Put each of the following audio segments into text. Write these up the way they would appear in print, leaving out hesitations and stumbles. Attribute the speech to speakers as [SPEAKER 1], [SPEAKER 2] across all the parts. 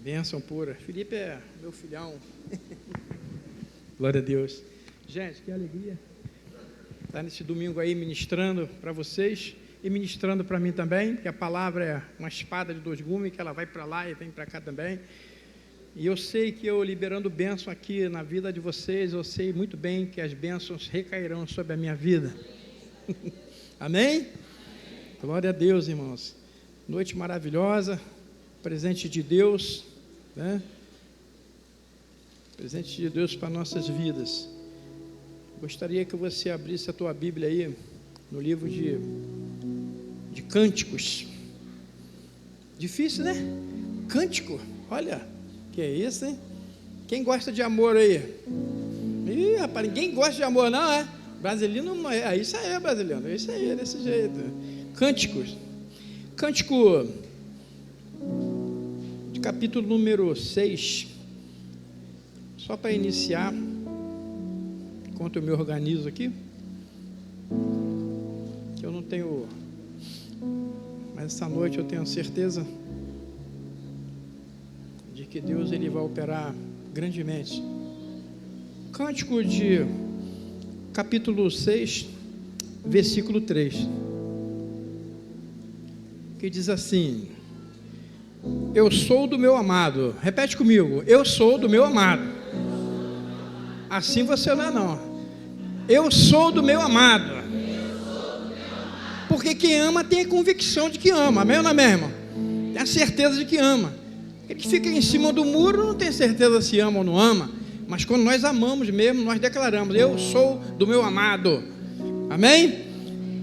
[SPEAKER 1] Bênção pura. Felipe é meu filhão. Glória a Deus. Gente, que alegria estar nesse domingo aí ministrando para vocês e ministrando para mim também, porque a palavra é uma espada de dois gumes, que ela vai para lá e vem para cá também. E eu sei que eu liberando bênção aqui na vida de vocês, eu sei muito bem que as bênçãos recairão sobre a minha vida. Amém? Glória a Deus, irmãos. Noite maravilhosa, presente de Deus, né? Presente de Deus para nossas vidas. Gostaria que você abrisse a tua Bíblia aí, no livro de Cânticos. Difícil, né? Cântico, olha, que é isso, hein? Quem gosta de amor aí? Ih, rapaz, ninguém gosta de amor, não, é? Brasileiro não é, isso aí é brasileiro, isso aí é desse jeito. Cânticos. Cântico de capítulo número 6, só para iniciar, enquanto eu me organizo aqui, que eu não tenho, mas essa noite eu tenho certeza de que Deus ele vai operar grandemente. Cântico de capítulo 6, versículo 3, que diz assim: eu sou do meu amado. Repete comigo: eu sou do meu amado. Assim você não é, não. Eu sou do meu amado. Porque quem ama tem a convicção de que ama. Amém ou não, meu irmão? Tem a certeza de que ama. Ele que fica em cima do muro não tem certeza se ama ou não ama. Mas quando nós amamos mesmo, nós declaramos: eu sou do meu amado. Amém?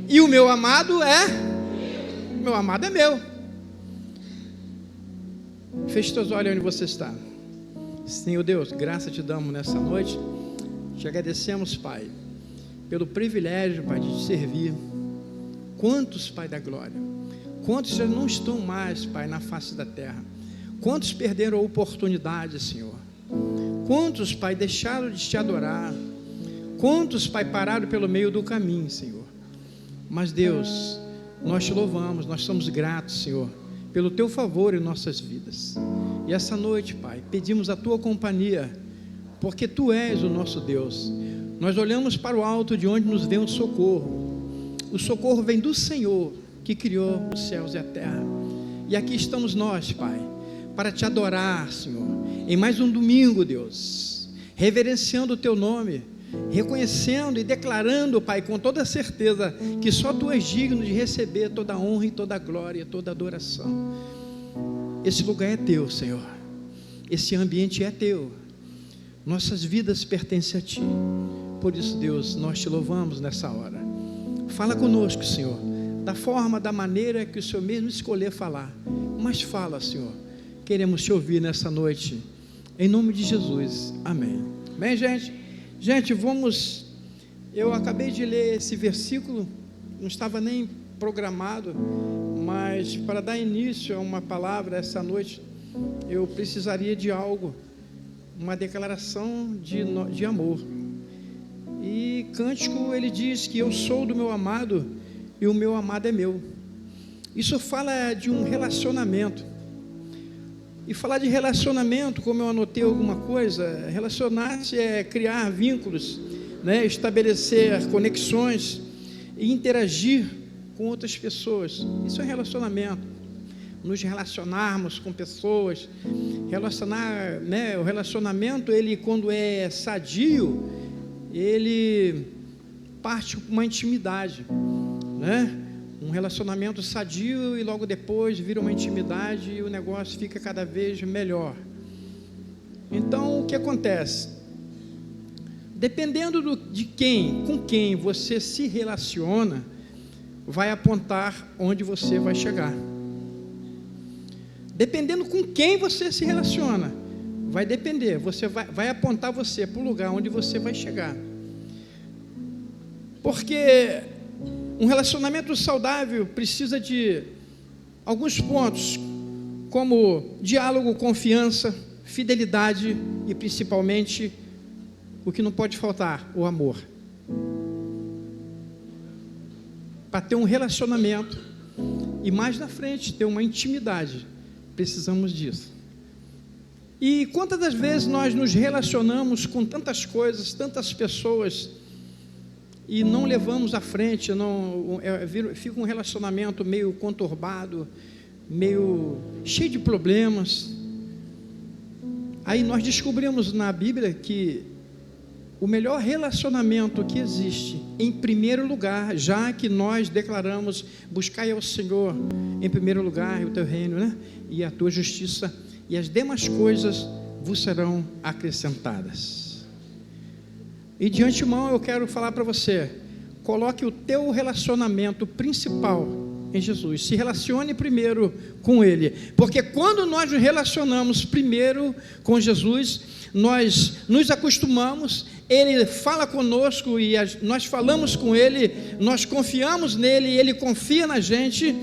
[SPEAKER 1] E o meu amado é? O meu amado é meu. Feche seus olhos onde você está. Senhor Deus, graça te damos nessa noite. Te agradecemos, Pai, pelo privilégio, Pai, de te servir. Quantos, Pai da glória, quantos já não estão mais, Pai, na face da terra? Quantos perderam a oportunidade, Senhor? Quantos, Pai, deixaram de te adorar? Quantos, Pai, pararam pelo meio do caminho, Senhor? Mas, Deus, nós te louvamos, nós somos gratos, Senhor, pelo teu favor em nossas vidas. E essa noite, Pai, pedimos a tua companhia, porque tu és o nosso Deus. Nós olhamos para o alto, de onde nos vem o socorro. O socorro vem do Senhor, que criou os céus e a terra. E aqui estamos nós, Pai, para te adorar, Senhor, em mais um domingo, Deus, reverenciando o teu nome, reconhecendo e declarando, Pai, com toda certeza, que só tu és digno de receber toda a honra e toda a glória e toda a adoração. Esse lugar é teu, Senhor. Esse ambiente é teu. Nossas vidas pertencem a ti. Por isso, Deus, nós te louvamos nessa hora. Fala conosco, Senhor, da forma, da maneira que o Senhor mesmo escolher falar. Mas fala, Senhor. Queremos te ouvir nessa noite. Em nome de Jesus. Amém. Bem, gente? Gente, vamos... Eu acabei de ler esse versículo, não estava nem programado, mas para dar início a uma palavra essa noite, eu precisaria de algo, uma declaração de amor. E Cântico, ele diz que eu sou do meu amado e o meu amado é meu. Isso fala de um relacionamento. E falar de relacionamento, como eu anotei alguma coisa, relacionar-se é criar vínculos, né? Estabelecer conexões e interagir com outras pessoas. Isso é relacionamento. Nos relacionarmos com pessoas, relacionar, né? O relacionamento, ele quando é sadio, ele parte com uma intimidade, né? Um relacionamento sadio e logo depois vira uma intimidade e o negócio fica cada vez melhor. Então, o que acontece? Dependendo com quem você se relaciona, vai apontar onde você vai chegar. Dependendo com quem você se relaciona, vai depender, vai apontar você para o lugar onde você vai chegar. Porque um relacionamento saudável precisa de alguns pontos, como diálogo, confiança, fidelidade e principalmente o que não pode faltar, o amor. Para ter um relacionamento e mais na frente ter uma intimidade, precisamos disso. E quantas das vezes nós nos relacionamos com tantas coisas, tantas pessoas, e não levamos à frente, fica um relacionamento meio conturbado, meio cheio de problemas. Aí nós descobrimos na Bíblia que o melhor relacionamento que existe, em primeiro lugar, já que nós declaramos: buscai ao Senhor em primeiro lugar o teu reino, né? E a tua justiça, e as demais coisas vos serão acrescentadas. E de antemão eu quero falar para você: coloque o teu relacionamento principal em Jesus, se relacione primeiro com Ele, porque quando nós nos relacionamos primeiro com Jesus, nós nos acostumamos, Ele fala conosco e nós falamos com Ele, nós confiamos nele e Ele confia na gente.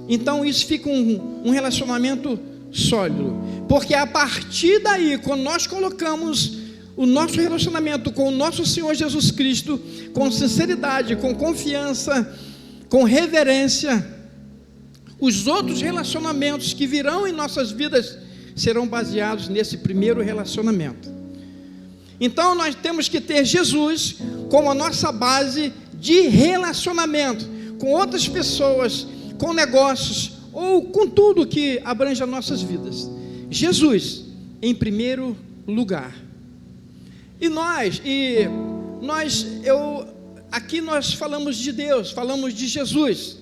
[SPEAKER 1] Então isso fica um relacionamento sólido, porque a partir daí, quando nós colocamos o nosso relacionamento com o nosso Senhor Jesus Cristo, com sinceridade, com confiança, com reverência, os outros relacionamentos que virão em nossas vidas serão baseados nesse primeiro relacionamento. Então nós temos que ter Jesus como a nossa base de relacionamento com outras pessoas, com negócios ou com tudo que abrange as nossas vidas. Jesus em primeiro lugar. Aqui nós falamos de Deus, falamos de Jesus,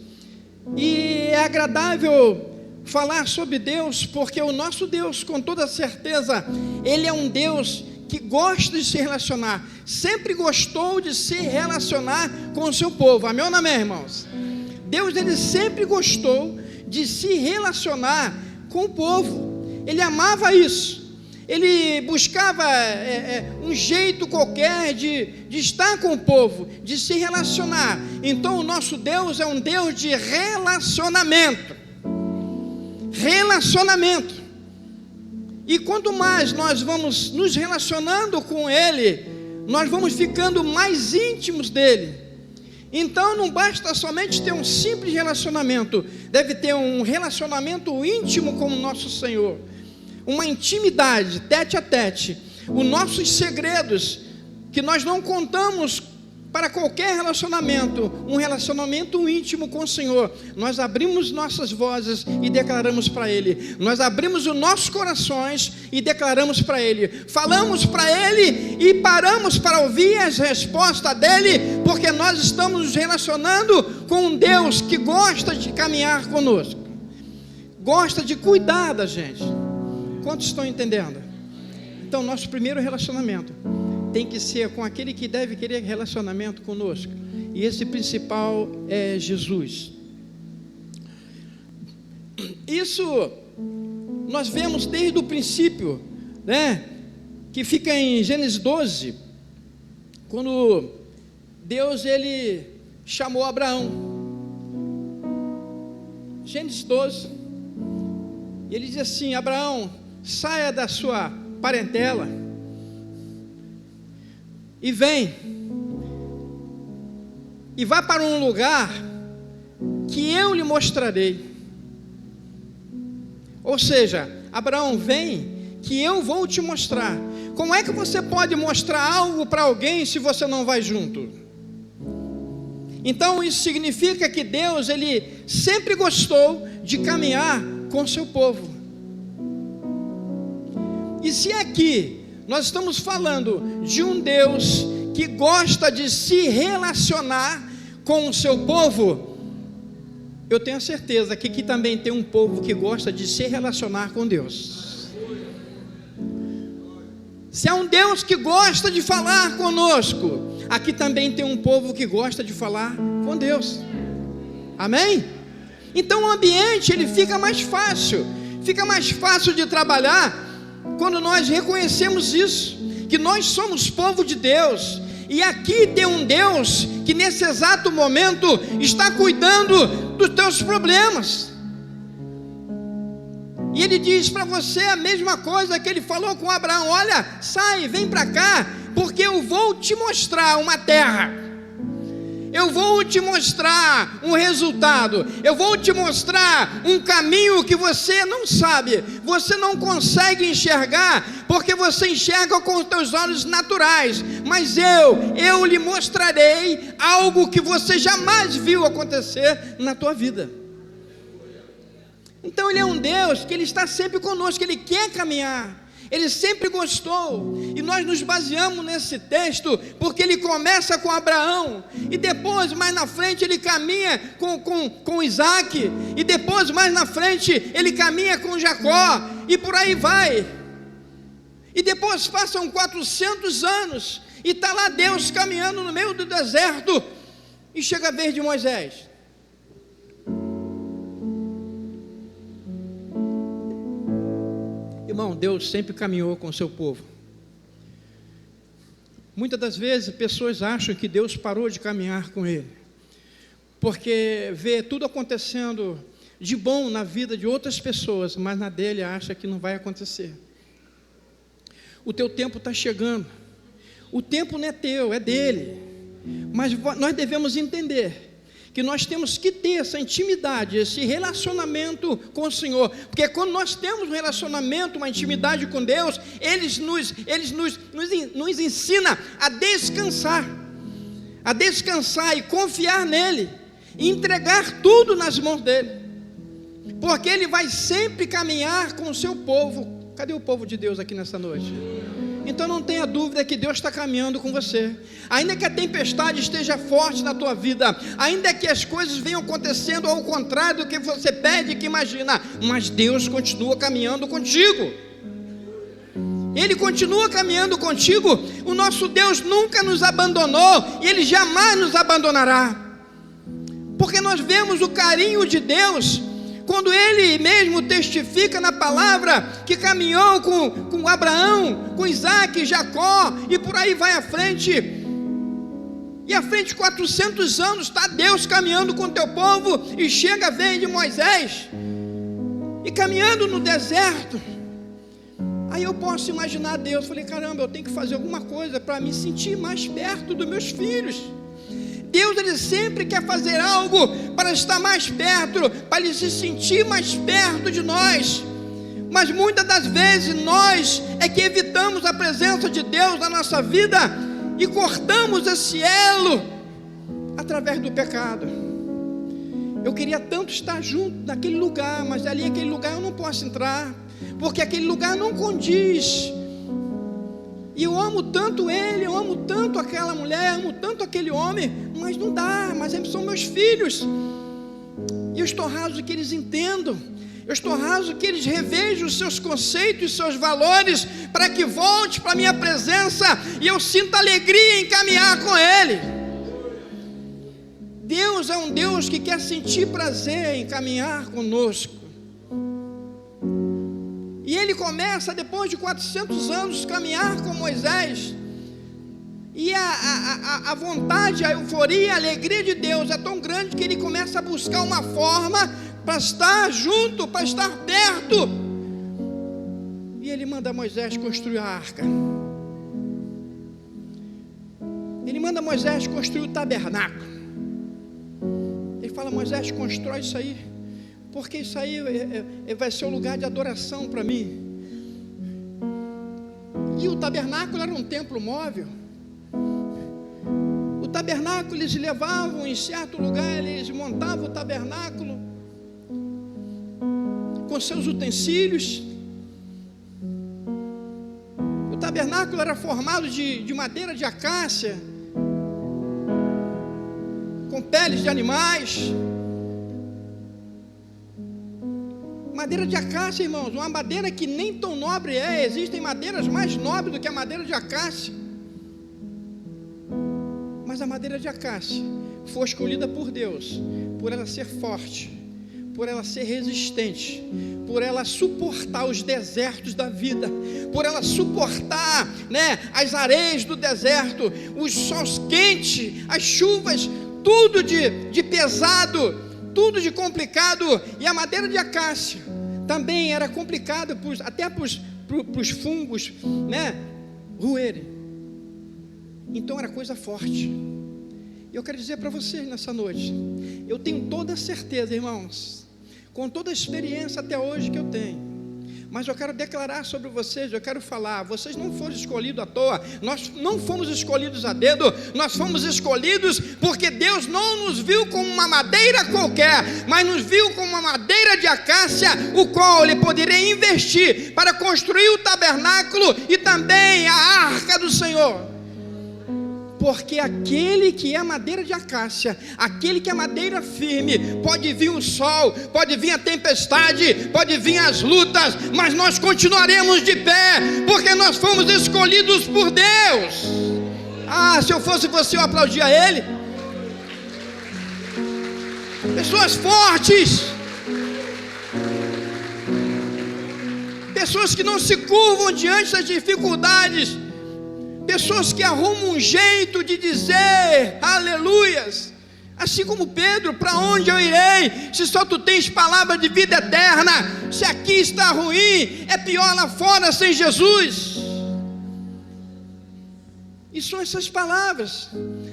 [SPEAKER 1] e é agradável falar sobre Deus, porque o nosso Deus, com toda certeza, Ele é um Deus que gosta de se relacionar, sempre gostou de se relacionar com o seu povo. Amém ou não amém, irmãos? Deus, Ele sempre gostou de se relacionar com o povo, Ele amava isso. Ele buscava um jeito qualquer de estar com o povo, de se relacionar. Então o nosso Deus é um Deus de relacionamento. E quanto mais nós vamos nos relacionando com Ele, nós vamos ficando mais íntimos dEle. Então não basta somente ter um simples relacionamento, deve ter um relacionamento íntimo com o nosso Senhor, uma intimidade, tete a tete, os nossos segredos, que nós não contamos para qualquer relacionamento, um relacionamento íntimo com o Senhor. Nós abrimos nossas vozes e declaramos para Ele, nós abrimos os nossos corações e declaramos para Ele, falamos para Ele e paramos para ouvir as respostas dEle, porque nós estamos nos relacionando com um Deus que gosta de caminhar conosco, gosta de cuidar da gente. Quantos estão entendendo? Então nosso primeiro relacionamento tem que ser com aquele que deve querer relacionamento conosco, e esse principal é Jesus. Isso nós vemos desde o princípio, né? Que fica em Gênesis 12, quando Deus ele chamou Abraão. Gênesis 12, ele diz assim: Abraão, saia da sua parentela e vem, e vá para um lugar que eu lhe mostrarei. Ou seja, Abraão, vem que eu vou te mostrar. Como é que você pode mostrar algo para alguém se você não vai junto? Então isso significa que Deus ele sempre gostou de caminhar com seu povo. E se aqui nós estamos falando de um Deus que gosta de se relacionar com o seu povo, eu tenho certeza que aqui também tem um povo que gosta de se relacionar com Deus. Se é um Deus que gosta de falar conosco, aqui também tem um povo que gosta de falar com Deus. Amém? Então o ambiente ele fica mais fácil de trabalhar quando nós reconhecemos isso, que nós somos povo de Deus, e aqui tem um Deus que nesse exato momento está cuidando dos teus problemas, e Ele diz para você a mesma coisa que Ele falou com Abraão: olha, sai, vem para cá, porque eu vou te mostrar uma terra, eu vou te mostrar um resultado, eu vou te mostrar um caminho que você não sabe, você não consegue enxergar, porque você enxerga com os teus olhos naturais, mas eu lhe mostrarei algo que você jamais viu acontecer na tua vida. Então Ele é um Deus que Ele está sempre conosco, Ele quer caminhar, Ele sempre gostou, e nós nos baseamos nesse texto, porque ele começa com Abraão, e depois, mais na frente, ele caminha com Isaac, e depois, mais na frente, ele caminha com Jacó, e por aí vai, e depois passam 400 anos, e está lá Deus caminhando no meio do deserto, e chega a vez de Moisés. Irmão, Deus sempre caminhou com o seu povo. Muitas das vezes pessoas acham que Deus parou de caminhar com ele, porque vê tudo acontecendo de bom na vida de outras pessoas, mas na dele acha que não vai acontecer. O teu tempo está chegando, o tempo não é teu, é dele, mas nós devemos entender que nós temos que ter essa intimidade, esse relacionamento com o Senhor, porque quando nós temos um relacionamento, uma intimidade com Deus, Ele nos ensina a descansar e confiar nele, e entregar tudo nas mãos dele, porque Ele vai sempre caminhar com o seu povo. Cadê o povo de Deus aqui nessa noite? Então não tenha dúvida que Deus está caminhando com você, ainda que a tempestade esteja forte na tua vida, ainda que as coisas venham acontecendo ao contrário do que você pede e que imagina, mas Deus continua caminhando contigo, Ele continua caminhando contigo. O nosso Deus nunca nos abandonou, e Ele jamais nos abandonará, porque nós vemos o carinho de Deus, quando Ele mesmo testifica na palavra, que caminhou com Abraão, com Isaac, Jacó, e por aí vai à frente, e à frente 400 anos, está Deus caminhando com o teu povo, e chega a vez de Moisés, e caminhando no deserto, aí eu posso imaginar Deus, falei, caramba, eu tenho que fazer alguma coisa, para me sentir mais perto dos meus filhos. Deus, Ele sempre quer fazer algo para estar mais perto, para Ele se sentir mais perto de nós, mas muitas das vezes nós é que evitamos a presença de Deus na nossa vida, e cortamos esse elo através do pecado. Eu queria tanto estar junto naquele lugar, mas ali aquele lugar eu não posso entrar, porque aquele lugar não condiz, e eu amo tanto ele, eu amo tanto aquela mulher, amo tanto aquele homem, mas não dá, mas eles são meus filhos, e eu estou raso que eles entendam, eu estou raso que eles revejam os seus conceitos e seus valores, para que volte para a minha presença, e eu sinta alegria em caminhar com Ele. Deus é um Deus que quer sentir prazer em caminhar conosco, e Ele começa, depois de 400 anos, caminhar com Moisés, e a vontade, a euforia, a alegria de Deus é tão grande, que Ele começa a buscar uma forma para estar junto, para estar perto, e Ele manda Moisés construir a arca, Ele manda Moisés construir o tabernáculo, Ele fala, Moisés, constrói isso aí, porque isso aí vai ser um lugar de adoração para mim. E o tabernáculo era um templo móvel. O tabernáculo eles levavam em certo lugar, eles montavam o tabernáculo com seus utensílios. O tabernáculo era formado de madeira de acácia, com peles de animais. Madeira de acácia, irmãos, uma madeira que nem tão nobre é, existem madeiras mais nobres do que a madeira de acácia, mas a madeira de acácia foi escolhida por Deus, por ela ser forte, por ela ser resistente, por ela suportar os desertos da vida, por ela suportar, as areias do deserto, os sols quentes, as chuvas, tudo de pesado, tudo de complicado. E a madeira de acácia também era complicada até para os fungos, roerem. Então era coisa forte. E eu quero dizer para vocês nessa noite, eu tenho toda a certeza, irmãos, com toda a experiência até hoje que eu tenho, mas eu quero declarar sobre vocês, eu quero falar, vocês não foram escolhidos à toa, nós não fomos escolhidos a dedo, nós fomos escolhidos porque Deus não nos viu como uma madeira qualquer, mas nos viu como uma madeira de acácia, o qual Ele poderia investir para construir o tabernáculo e também a arca do Senhor. Porque aquele que é madeira de acácia, aquele que é madeira firme, pode vir o sol, pode vir a tempestade, pode vir as lutas, mas nós continuaremos de pé, porque nós fomos escolhidos por Deus. Se eu fosse você, eu aplaudia Ele. Pessoas fortes, pessoas que não se curvam diante das dificuldades, pessoas que arrumam um jeito de dizer aleluias, assim como Pedro: para onde eu irei, se só tu tens palavra de vida eterna? Se aqui está ruim, é pior lá fora sem Jesus. E são essas palavras.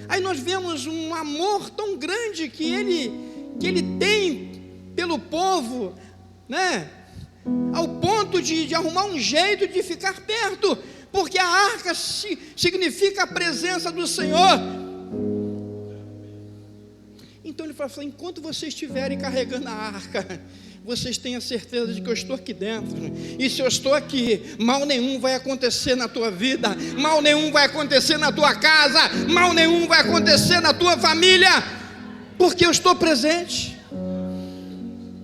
[SPEAKER 1] Aí nós vemos um amor tão grande que ele tem pelo povo, né? Ao ponto de arrumar um jeito de ficar perto, porque a arca significa a presença do Senhor. Então ele falou: enquanto vocês estiverem carregando a arca, vocês têm a certeza de que eu estou aqui dentro, e se eu estou aqui, mal nenhum vai acontecer na tua vida, mal nenhum vai acontecer na tua casa, mal nenhum vai acontecer na tua família, porque eu estou presente.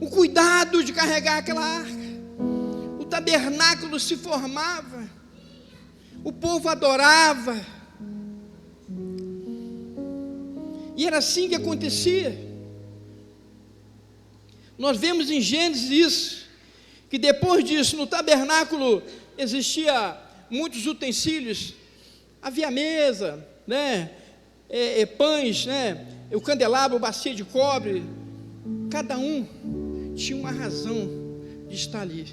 [SPEAKER 1] O cuidado de carregar aquela arca, o tabernáculo se formava, o povo adorava, e era assim que acontecia. Nós vemos em Gênesis isso, que depois disso, no tabernáculo existia muitos utensílios, havia mesa, né, pães, né, o candelabro, bacia de cobre, cada um tinha uma razão de estar ali.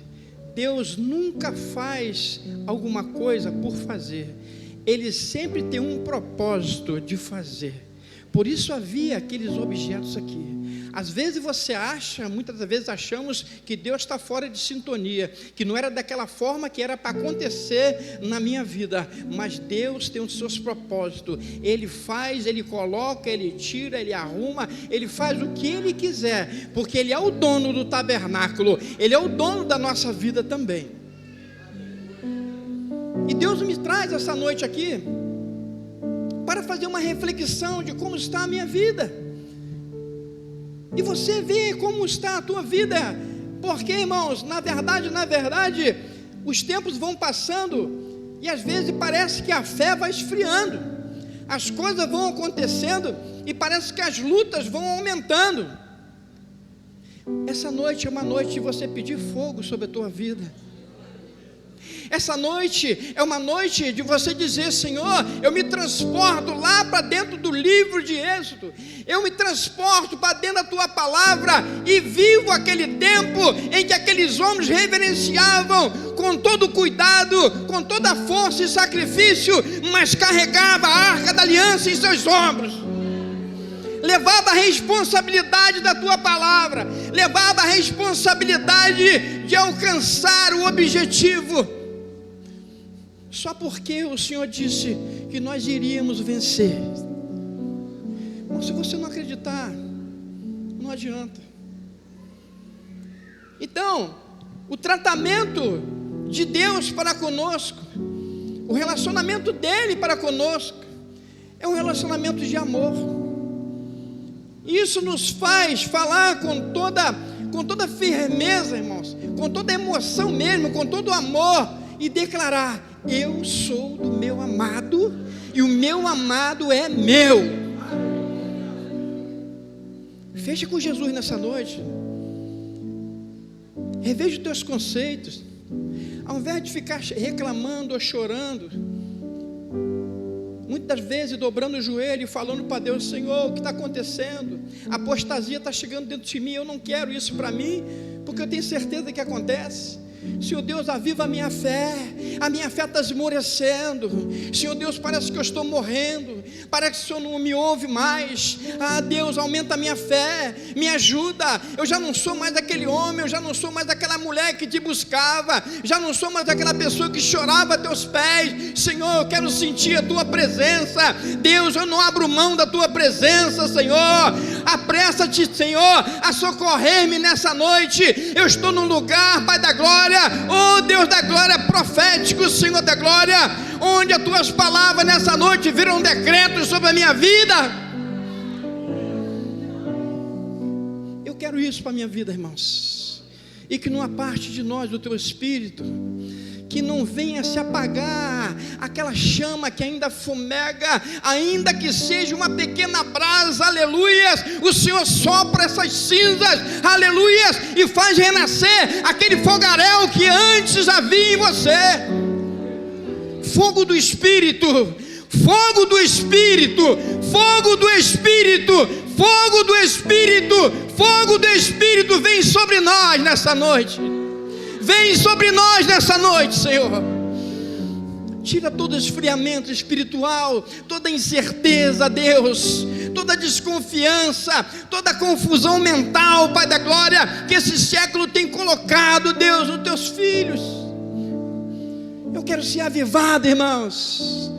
[SPEAKER 1] Deus nunca faz alguma coisa por fazer, Ele sempre tem um propósito de fazer. Por isso havia aqueles objetos aqui. Às vezes você acha, muitas vezes achamos que Deus está fora de sintonia, que não era daquela forma que era para acontecer na minha vida, mas Deus tem os seus propósitos. Ele faz, Ele coloca, Ele tira, Ele arruma, Ele faz o que Ele quiser, porque Ele é o dono do tabernáculo, Ele é o dono da nossa vida também. E Deus me traz essa noite aqui para fazer uma reflexão de como está a minha vida. E você vê como está a tua vida, porque, irmãos, na verdade, os tempos vão passando, e às vezes parece que a fé vai esfriando, as coisas vão acontecendo, e parece que as lutas vão aumentando. Essa noite é uma noite de você pedir fogo sobre a tua vida. Essa noite é uma noite de você dizer: Senhor, eu me transporto lá para dentro do livro de Êxodo, eu me transporto para dentro da tua palavra e vivo aquele tempo em que aqueles homens reverenciavam com todo cuidado, com toda a força e sacrifício, mas carregava a arca da aliança em seus ombros, levava a responsabilidade da tua palavra, levava a responsabilidade de alcançar o objetivo, só porque o Senhor disse que nós iríamos vencer. Mas se você não acreditar, não adianta. Então, o tratamento de Deus para conosco, o relacionamento dele para conosco, é um relacionamento de amor. Isso nos faz falar com toda firmeza, irmãos, com toda emoção mesmo, com todo amor, e declarar: eu sou do meu amado, e o meu amado é meu. Feche com Jesus nessa noite, reveja os teus conceitos, ao invés de ficar reclamando ou chorando, muitas vezes dobrando o joelho e falando para Deus: Senhor, o que está acontecendo? A apostasia está chegando dentro de mim, eu não quero isso para mim, porque eu tenho certeza que acontece. Senhor Deus, aviva a minha fé está esmorecendo. Senhor Deus, parece que eu estou morrendo, parece que o Senhor não me ouve mais. Deus, aumenta a minha fé, me ajuda. Eu já não sou mais aquele homem, eu já não sou mais aquela mulher que te buscava, já não sou mais aquela pessoa que chorava a teus pés. Senhor, eu quero sentir a tua presença. Deus, eu não abro mão da tua presença, Senhor. Apressa-te, Senhor, a socorrer-me nessa noite. Eu estou num lugar, Pai da glória, oh Deus da glória, profético, Senhor da glória, onde as tuas palavras nessa noite viram decretos sobre a minha vida. Eu quero isso para a minha vida, irmãos, e que numa parte de nós, do teu Espírito, que não venha se apagar aquela chama que ainda fumega, ainda que seja uma pequena brasa, aleluias. O Senhor sopra essas cinzas, aleluias, e faz renascer aquele fogaréu que antes havia em você. Fogo do Espírito, fogo do Espírito, fogo do Espírito, fogo do Espírito, fogo do Espírito, vem sobre nós nessa noite. Vem sobre nós nessa noite, Senhor. Tira todo esfriamento espiritual, toda incerteza, Deus, toda desconfiança, toda confusão mental, Pai da glória, que esse século tem colocado, Deus, nos teus filhos. Eu quero ser avivado, irmãos.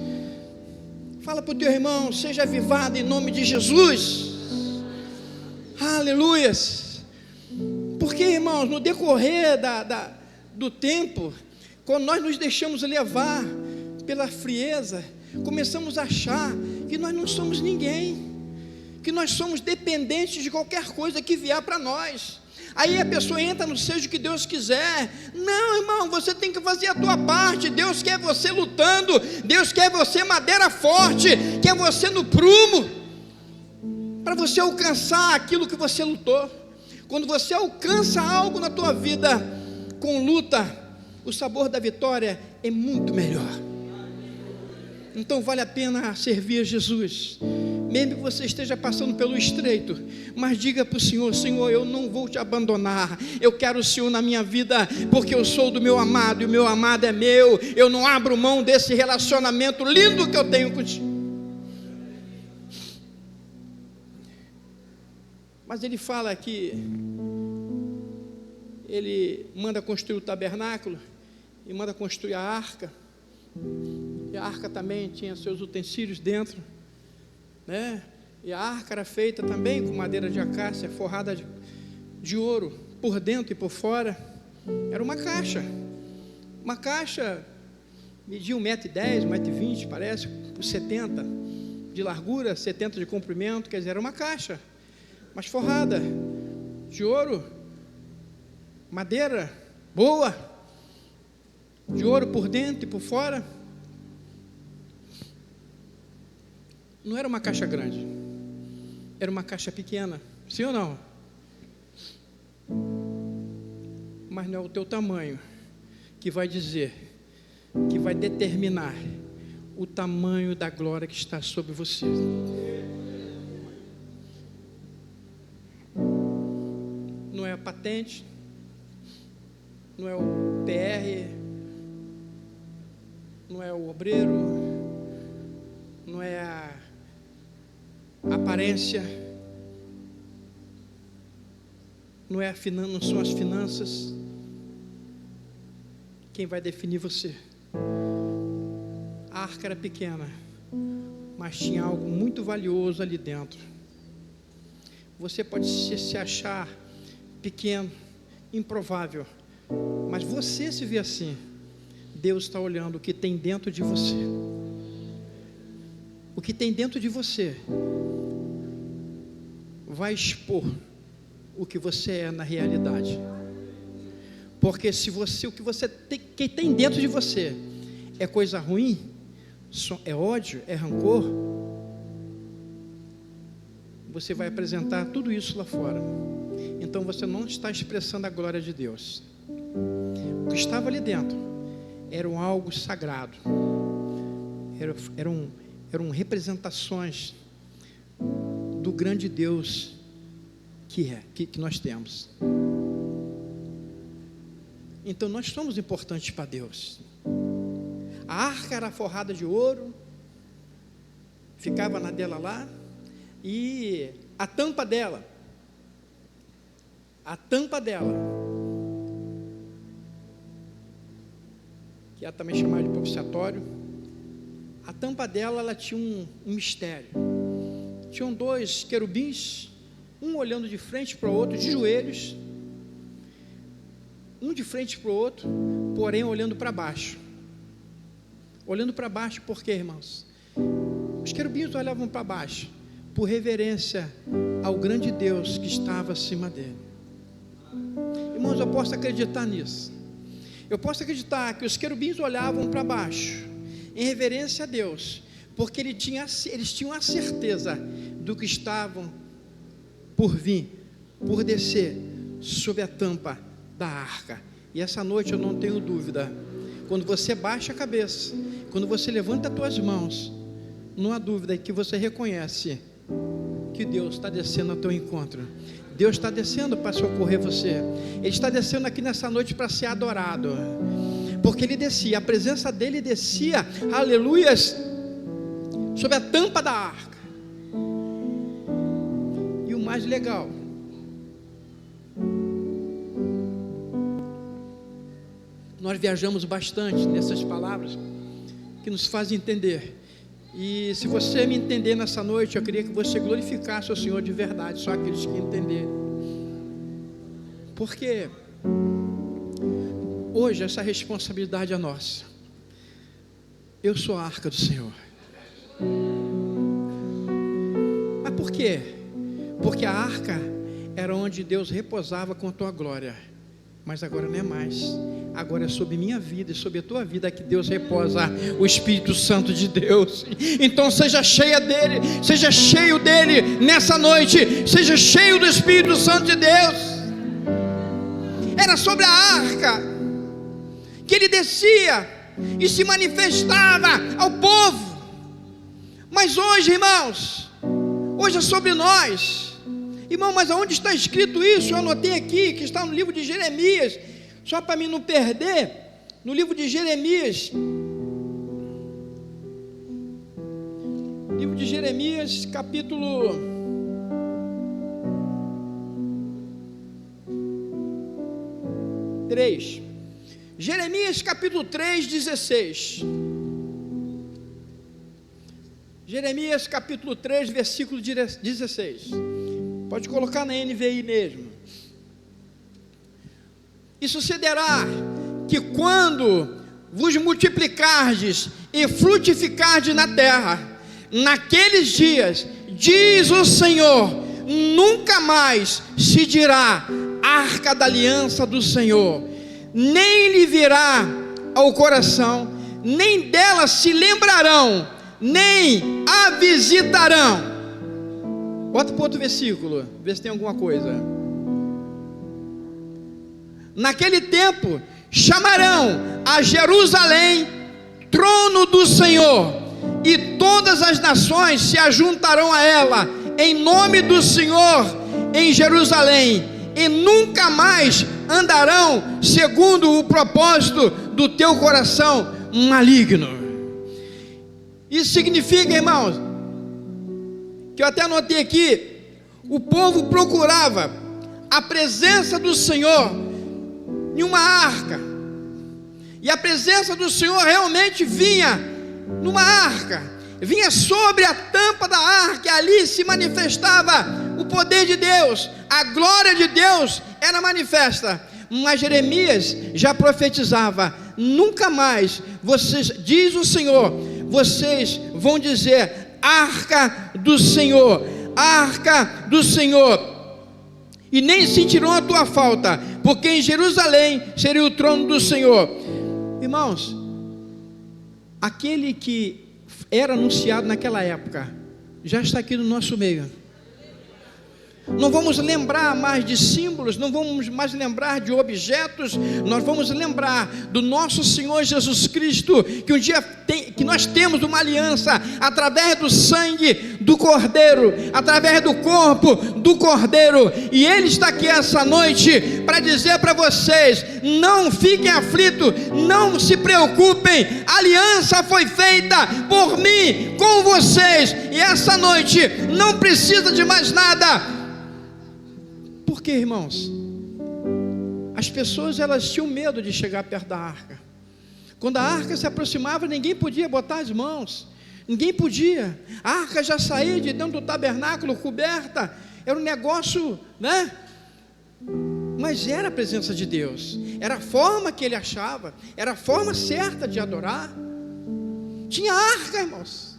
[SPEAKER 1] Fala para o teu irmão, seja avivado em nome de Jesus. Aleluias. Porque, irmãos, no decorrer do tempo, quando nós nos deixamos levar pela frieza, começamos a achar que nós não somos ninguém, que nós somos dependentes de qualquer coisa que vier para nós. Aí a pessoa entra no seja o que Deus quiser. Não, irmão, você tem que fazer a tua parte. Deus quer você lutando, Deus quer você madeira forte, quer você no prumo, para você alcançar aquilo que você lutou. Quando você alcança algo na tua vida com luta, o sabor da vitória é muito melhor. Então vale a pena servir a Jesus, mesmo que você esteja passando pelo estreito, mas diga para o Senhor: Senhor, eu não vou te abandonar, eu quero o Senhor na minha vida, porque eu sou do meu amado, e o meu amado é meu, eu não abro mão desse relacionamento lindo que eu tenho contigo. Mas ele fala que ele manda construir o tabernáculo e manda construir a arca. E a arca também tinha seus utensílios dentro, né? E a arca era feita também com madeira de acácia, forrada de ouro, por dentro e por fora. Era uma caixa media 1,10 m, 1,20 m, parece, por 70 de largura, 70 de comprimento, quer dizer, era uma caixa, mas forrada de ouro, madeira boa, de ouro por dentro e por fora. Não era uma caixa grande, era uma caixa pequena, sim ou não? Mas não é o teu tamanho que vai dizer, que vai determinar o tamanho da glória que está sobre você. Não é a patente, não é o PR, não é o obreiro, não é a aparência, não são as finanças. Quem vai definir você? A arca era pequena, mas tinha algo muito valioso ali dentro. Você pode se achar pequeno, improvável, mas você se vê assim. Deus está olhando o que tem dentro de você. O que tem dentro de você vai expor o que você é na realidade. Porque se você, o que tem dentro de você é coisa ruim, é ódio, é rancor, você vai apresentar tudo isso lá fora. Então você não está expressando a glória de Deus. O que estava ali dentro era algo sagrado, eram representações do grande Deus que nós temos. Então nós somos importantes para Deus. A arca era forrada de ouro, ficava na dela lá, e a tampa dela, que é também chamada de propiciatório, a tampa dela, ela tinha um mistério. Tinham 2 querubins, um olhando de frente para o outro, de joelhos, um de frente para o outro, porém olhando para baixo. Olhando para baixo, por quê, irmãos? Os querubins olhavam para baixo, por reverência ao grande Deus que estava acima dele. Irmãos, eu posso acreditar nisso. Eu posso acreditar que os querubins olhavam para baixo, em reverência a Deus, porque eles tinham a certeza do que estavam por vir, por descer sob a tampa da arca. E essa noite eu não tenho dúvida, quando você baixa a cabeça, quando você levanta as tuas mãos, não há dúvida que você reconhece que Deus está descendo ao teu encontro. Deus está descendo para socorrer você. Ele está descendo aqui nessa noite para ser adorado, porque Ele descia, a presença dEle descia, aleluias, sobre a tampa da arca. E o mais legal, nós viajamos bastante nessas palavras que nos fazem entender. E se você me entender nessa noite, eu queria que você glorificasse o Senhor de verdade, só aqueles que entenderem. Porque hoje essa responsabilidade é nossa. Eu sou a arca do Senhor. Mas por quê? Porque a arca era onde Deus repousava com a tua glória. Mas agora não é mais. Agora é sobre minha vida e sobre a tua vida que Deus reposa o Espírito Santo de Deus. Então seja cheia dele, seja cheio dele nessa noite, seja cheio do Espírito Santo de Deus. Era sobre a arca que ele descia e se manifestava ao povo. Mas hoje, irmãos, hoje é sobre nós. Irmão, mas aonde está escrito isso? Eu anotei aqui, que está no livro de Jeremias, só para mim não perder, no livro de Jeremias, capítulo 3, Jeremias capítulo 3, 16, Jeremias capítulo 3, versículo 16, pode colocar na NVI mesmo. E sucederá que quando vos multiplicardes e frutificardes na terra, naqueles dias, diz o Senhor, nunca mais se dirá arca da aliança do Senhor, nem lhe virá ao coração, nem dela se lembrarão, nem a visitarão. Bota para outro versículo, vê se tem alguma coisa. Naquele tempo chamarão a Jerusalém trono do Senhor, e todas as nações se ajuntarão a ela em nome do Senhor em Jerusalém, e nunca mais andarão segundo o propósito do teu coração maligno. Isso significa, irmãos, que eu até anotei aqui, o povo procurava a presença do Senhor em uma arca, e a presença do Senhor realmente vinha numa arca, vinha sobre a tampa da arca, e ali se manifestava o poder de Deus, a glória de Deus era manifesta. Mas Jeremias já profetizava, nunca mais vocês, diz o Senhor, vocês vão dizer arca do Senhor, arca do Senhor, e nem sentirão a tua falta, porque em Jerusalém seria o trono do Senhor. Irmãos, aquele que era anunciado naquela época já está aqui no nosso meio. Não vamos lembrar mais de símbolos, não vamos mais lembrar de objetos, nós vamos lembrar do nosso Senhor Jesus Cristo, que um dia que nós temos uma aliança através do sangue do Cordeiro, através do corpo do Cordeiro, e Ele está aqui essa noite para dizer para vocês: não fiquem aflitos, não se preocupem, a aliança foi feita por mim com vocês, e essa noite não precisa de mais nada. Por quê, irmãos? As pessoas, elas tinham medo de chegar perto da arca. Quando a arca se aproximava, ninguém podia botar as mãos, ninguém podia. A arca já saía de dentro do tabernáculo coberta, era um negócio, né? Mas era a presença de Deus, era a forma que ele achava, era a forma certa de adorar. Tinha arca, irmãos.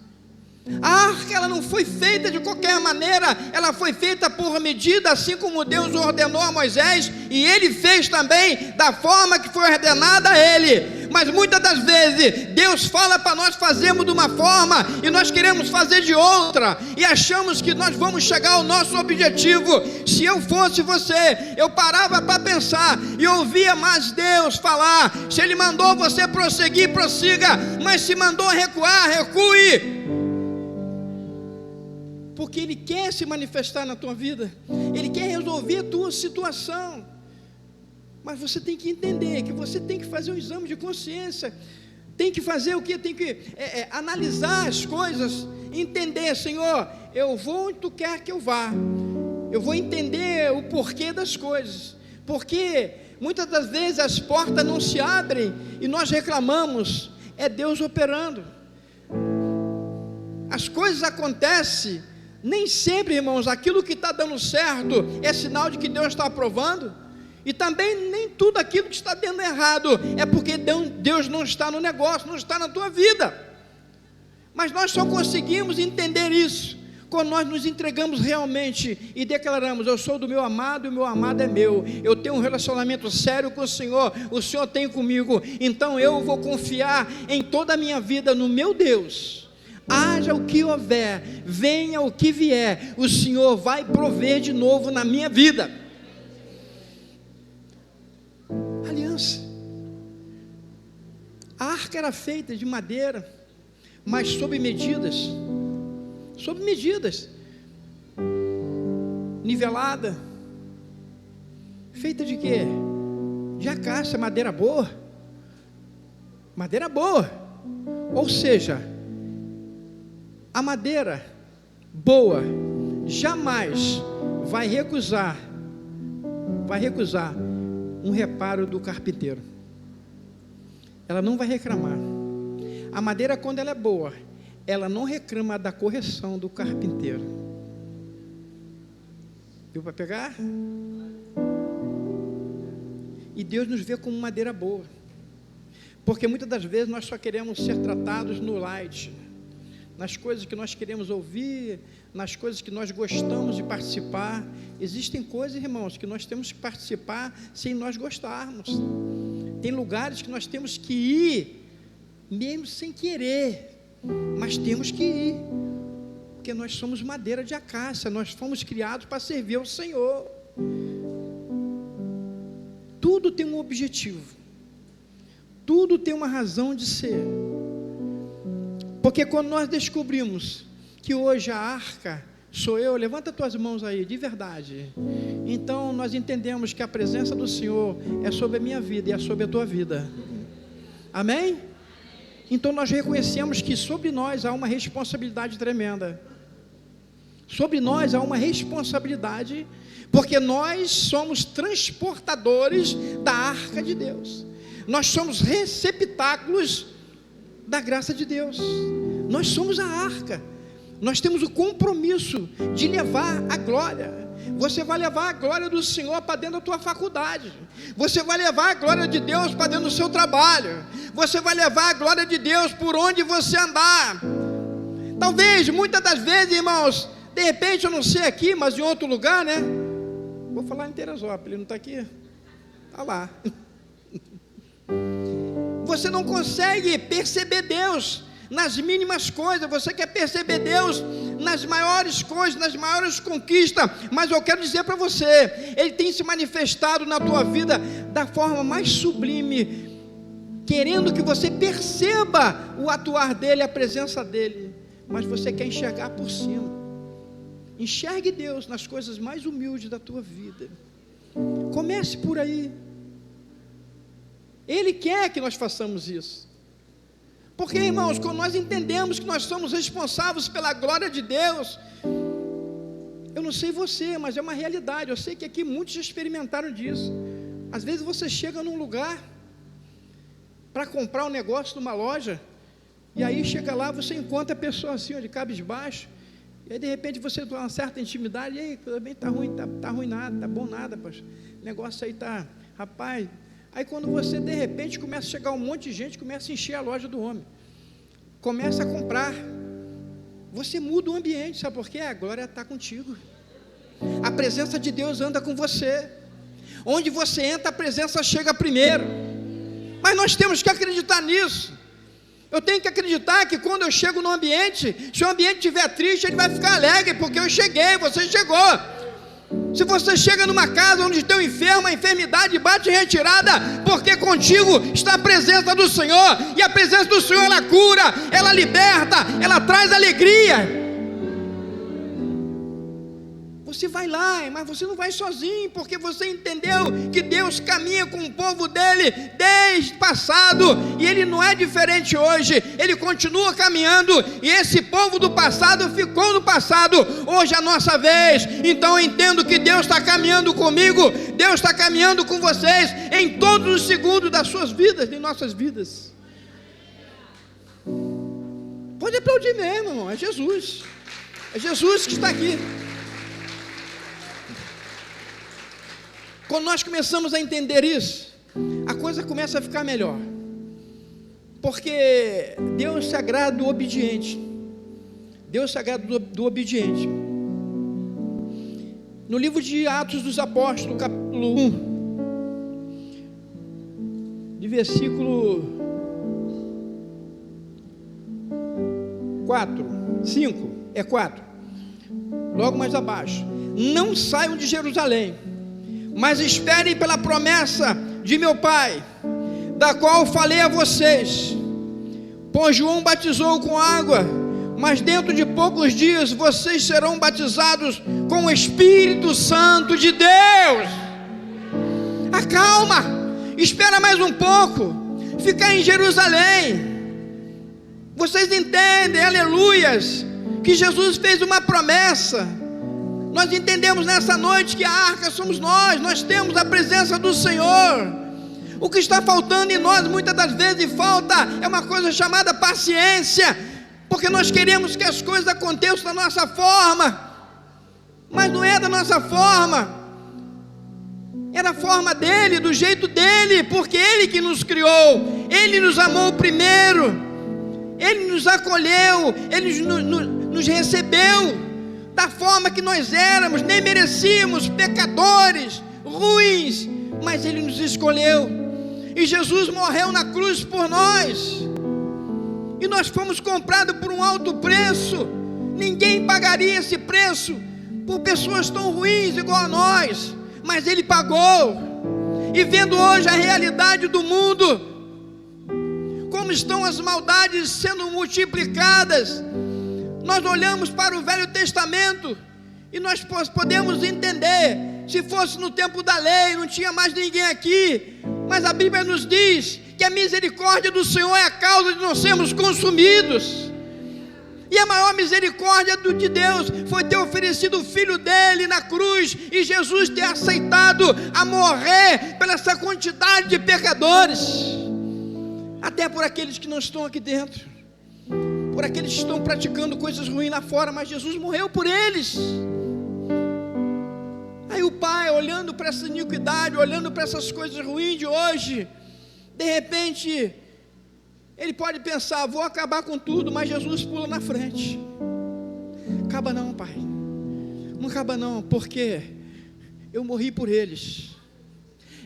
[SPEAKER 1] A arca, ela não foi feita de qualquer maneira, ela foi feita por medida, assim como Deus ordenou a Moisés, e ele fez também da forma que foi ordenada a ele. Mas muitas das vezes Deus fala para nós fazermos de uma forma e nós queremos fazer de outra, e achamos que nós vamos chegar ao nosso objetivo. Se eu fosse você, eu parava para pensar e ouvia mais Deus falar. Se Ele mandou você prosseguir, prossiga, mas se mandou recuar, recue, porque Ele quer se manifestar na tua vida, Ele quer resolver a tua situação. Mas você tem que entender que você tem que fazer um exame de consciência, tem que fazer o que? Tem que analisar as coisas, entender: Senhor, eu vou onde Tu quer que eu vá, eu vou entender o porquê das coisas, porque muitas das vezes as portas não se abrem e nós reclamamos, é Deus operando. As coisas acontecem. Nem sempre, irmãos, aquilo que está dando certo é sinal de que Deus está aprovando, e também nem tudo aquilo que está dando errado é porque Deus não está no negócio, não está na tua vida. Mas nós só conseguimos entender isso quando nós nos entregamos realmente e declaramos: eu sou do meu amado e o meu amado é meu, eu tenho um relacionamento sério com o Senhor tem comigo, então eu vou confiar em toda a minha vida no meu Deus. Haja o que houver, venha o que vier, o Senhor vai prover de novo na minha vida. Aliança. A arca era feita de madeira, mas sob medidas, nivelada, feita de quê? De acácia, madeira boa, ou seja, a madeira boa jamais vai recusar um reparo do carpinteiro. Ela não vai reclamar. A madeira, quando ela é boa, ela não reclama da correção do carpinteiro. Deu para pegar? E Deus nos vê como madeira boa, porque muitas das vezes nós só queremos ser tratados no light, nas coisas que nós queremos ouvir, nas coisas que nós gostamos de participar. Existem coisas, irmãos, que nós temos que participar sem nós gostarmos. Tem lugares que nós temos que ir, mesmo sem querer, mas temos que ir, porque nós somos madeira de acácia, nós fomos criados para servir ao Senhor. Tudo tem um objetivo, tudo tem uma razão de ser. Porque quando nós descobrimos que hoje a arca sou eu, levanta tuas mãos aí, de verdade. Então nós entendemos que a presença do Senhor é sobre a minha vida e é sobre a tua vida. Amém? Então nós reconhecemos que sobre nós há uma responsabilidade tremenda. Sobre nós há uma responsabilidade, porque nós somos transportadores da arca de Deus. Nós somos receptáculos da graça de Deus. Nós somos a arca. Nós temos o compromisso de levar a glória. Você vai levar a glória do Senhor para dentro da tua faculdade. Você vai levar a glória de Deus para dentro do seu trabalho. Você vai levar a glória de Deus por onde você andar. Talvez, muitas das vezes, irmãos, de repente, eu não sei aqui, mas em outro lugar, né? Vou falar em Teresópolis, ele não está aqui? Está lá. Você não consegue perceber Deus nas mínimas coisas, você quer perceber Deus nas maiores coisas, nas maiores conquistas, mas eu quero dizer para você, Ele tem se manifestado na tua vida da forma mais sublime, querendo que você perceba o atuar dEle, a presença dEle, mas você quer enxergar por cima. Enxergue Deus nas coisas mais humildes da tua vida. Comece por aí. Ele quer que nós façamos isso. Porque, irmãos, quando nós entendemos que nós somos responsáveis pela glória de Deus, eu não sei você, mas é uma realidade. Eu sei que aqui muitos já experimentaram disso. Às vezes você chega num lugar para comprar um negócio numa loja, e aí chega lá, você encontra a pessoa assim, ó, de cabisbaixo, e aí de repente você tem uma certa intimidade, e aí, tudo bem, tá ruim nada, tá bom nada, pastor. O negócio aí tá, rapaz. Aí quando você de repente começa a chegar um monte de gente, começa a encher a loja do homem, começa a comprar, você muda o ambiente, sabe por quê? A glória está contigo, a presença de Deus anda com você, onde você entra a presença chega primeiro, mas nós temos que acreditar nisso. Eu tenho que acreditar que quando eu chego no ambiente, se o ambiente estiver triste, ele vai ficar alegre, porque eu cheguei, você chegou. Se você chega numa casa onde tem um enfermo, a enfermidade bate em retirada, porque contigo está a presença do Senhor, e a presença do Senhor, ela cura, ela liberta, ela traz alegria. Você vai lá, mas você não vai sozinho, porque você entendeu que Deus caminha com o povo dele desde o passado, e ele não é diferente hoje, ele continua caminhando, e esse povo do passado ficou no passado, hoje é a nossa vez. Então eu entendo que Deus está caminhando comigo, Deus está caminhando com vocês, em todos os segundos das suas vidas, de nossas vidas. Pode aplaudir mesmo, irmão, é Jesus que está aqui. Quando nós começamos a entender isso, a coisa começa a ficar melhor, porque Deus se agrada do obediente. Deus se agrada do obediente. No livro de Atos dos Apóstolos, capítulo 1, de versículo 4, logo mais abaixo: não saiam de Jerusalém, mas esperem pela promessa de meu Pai, da qual falei a vocês. Pois João batizou com água, mas dentro de poucos dias vocês serão batizados com o Espírito Santo de Deus. Acalma, espera mais um pouco, fica em Jerusalém. Vocês entendem, aleluias, que Jesus fez uma promessa. Nós entendemos nessa noite que a arca somos nós temos a presença do Senhor. O que está faltando em nós, muitas das vezes falta, é uma coisa chamada paciência, porque nós queremos que as coisas aconteçam da nossa forma, mas não é da nossa forma, é da forma dele, do jeito dele, porque ele que nos criou, ele nos amou primeiro, ele nos acolheu, ele nos recebeu da forma que nós éramos, nem merecíamos, pecadores, ruins, mas ele nos escolheu, e Jesus morreu na cruz por nós, e nós fomos comprados por um alto preço. Ninguém pagaria esse preço por pessoas tão ruins igual a nós, mas ele pagou. E vendo hoje a realidade do mundo, como estão as maldades sendo multiplicadas, nós olhamos para o Velho Testamento e nós podemos entender. Se fosse no tempo da lei, não tinha mais ninguém aqui, mas a Bíblia nos diz que a misericórdia do Senhor é a causa de não sermos consumidos, e a maior misericórdia de Deus foi ter oferecido o Filho dele na cruz, e Jesus ter aceitado a morrer pela essa quantidade de pecadores, até por aqueles que não estão aqui dentro, por aqueles que estão praticando coisas ruins lá fora, mas Jesus morreu por eles. Aí o Pai, olhando para essa iniquidade, olhando para essas coisas ruins de hoje, de repente, ele pode pensar: vou acabar com tudo, mas Jesus pula na frente. Acaba não, Pai, não acaba não, porque eu morri por eles,